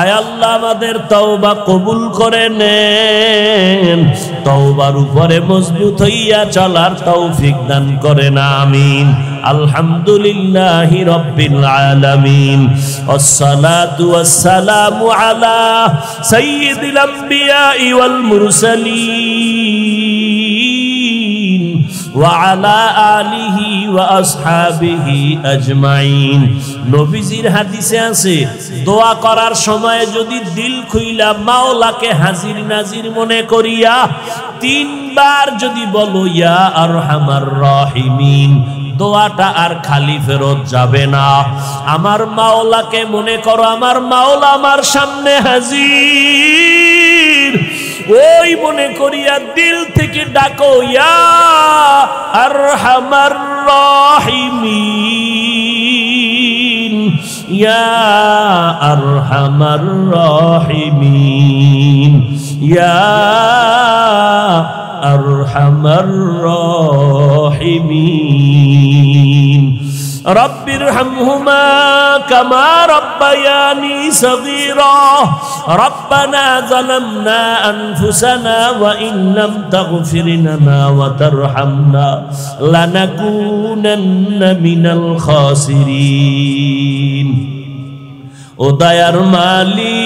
আয় আল্লাহ, আমাদের তওবা কবুল করে নেন। তওবার উপরে মজবুত হইয়া চলার তৌফিক দান করেন, আমিন। আলহামদুলিল্লাহি রাব্বিল আলামিন। ওয়াসসালাতু ওয়াসসালামু আলা সাইয়্যিদিল আমবিয়াই ওয়াল মুরসালিন ওয়া আলা আলিহি ওয়া আসহাবিহি আজমাইন। নবীজির হাদিসে আছে, দোয়া করার সময় যদি দিল খুইলা মাওলাকে হাজির নাজির মনে করিয়া 3 বার যদি বলো ইয়া আরহামার রাহিমিন, দোয়াটা আর খালি ফেরত যাবে না। আমার মাওলাকে মনে করো, আমার মাওলা আমার সামনে হাজির, ওই মনে করিয়া দিল থেকে ডাকো ইয়া আরহামার রাহিমিন, ইয়া আরহামার রাহিমিন, ইয়া আরহামার রাহিমিন। রব্বিরহামহুমা কামা রব্বায়ানি সগীরা। রব্বানা যালামনা আনফুসানা ওয়া ইন লাম তাগফির লানা ওয়া তারহামনা লানাকুনান্না মিনাল খাসিরিন। ও দয়ার মালিক,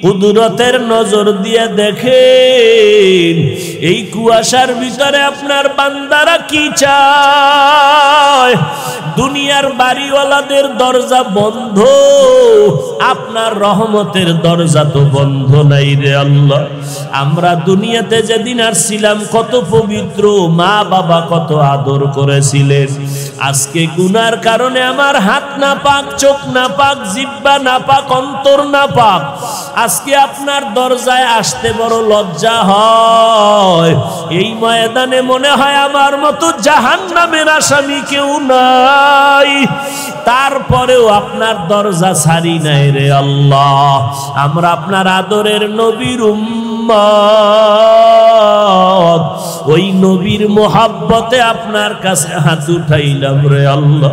কুদরতের নজর দিয়ে দেখেন এই কুয়াশার ভিতরে আপনার বান্দারা কি চায়। দুনিয়ার বাড়িওয়ালাদের দরজা বন্ধ, আপনার রহমতের দরজা তো বন্ধ নাই রে আল্লাহ। আমরা দুনিয়াতে যেদিন আসছিলাম কত পবিত্র, মা বাবা কত আদর করেছিলেন। আজকে গুনার কারণে আমার হাত না পাক, চোখ না পাক, জিহ্বা না পাক, অন্তর না পাক। আজকে আপনার দরজায় আসতে বড় লজ্জা হয়। এই ময়দানে মনে হয় আমার মতো জাহান্নামের আসামি কেউ নাই, তারপরেও আপনার দরজা ছাড়ি নাই রে আল্লাহ। আমরা আপনার আদরের নবীর উম্মত, ওই নবীর মোহাব্বতে আপনার কাছে হাত উঠাইলাম রে আল্লাহ।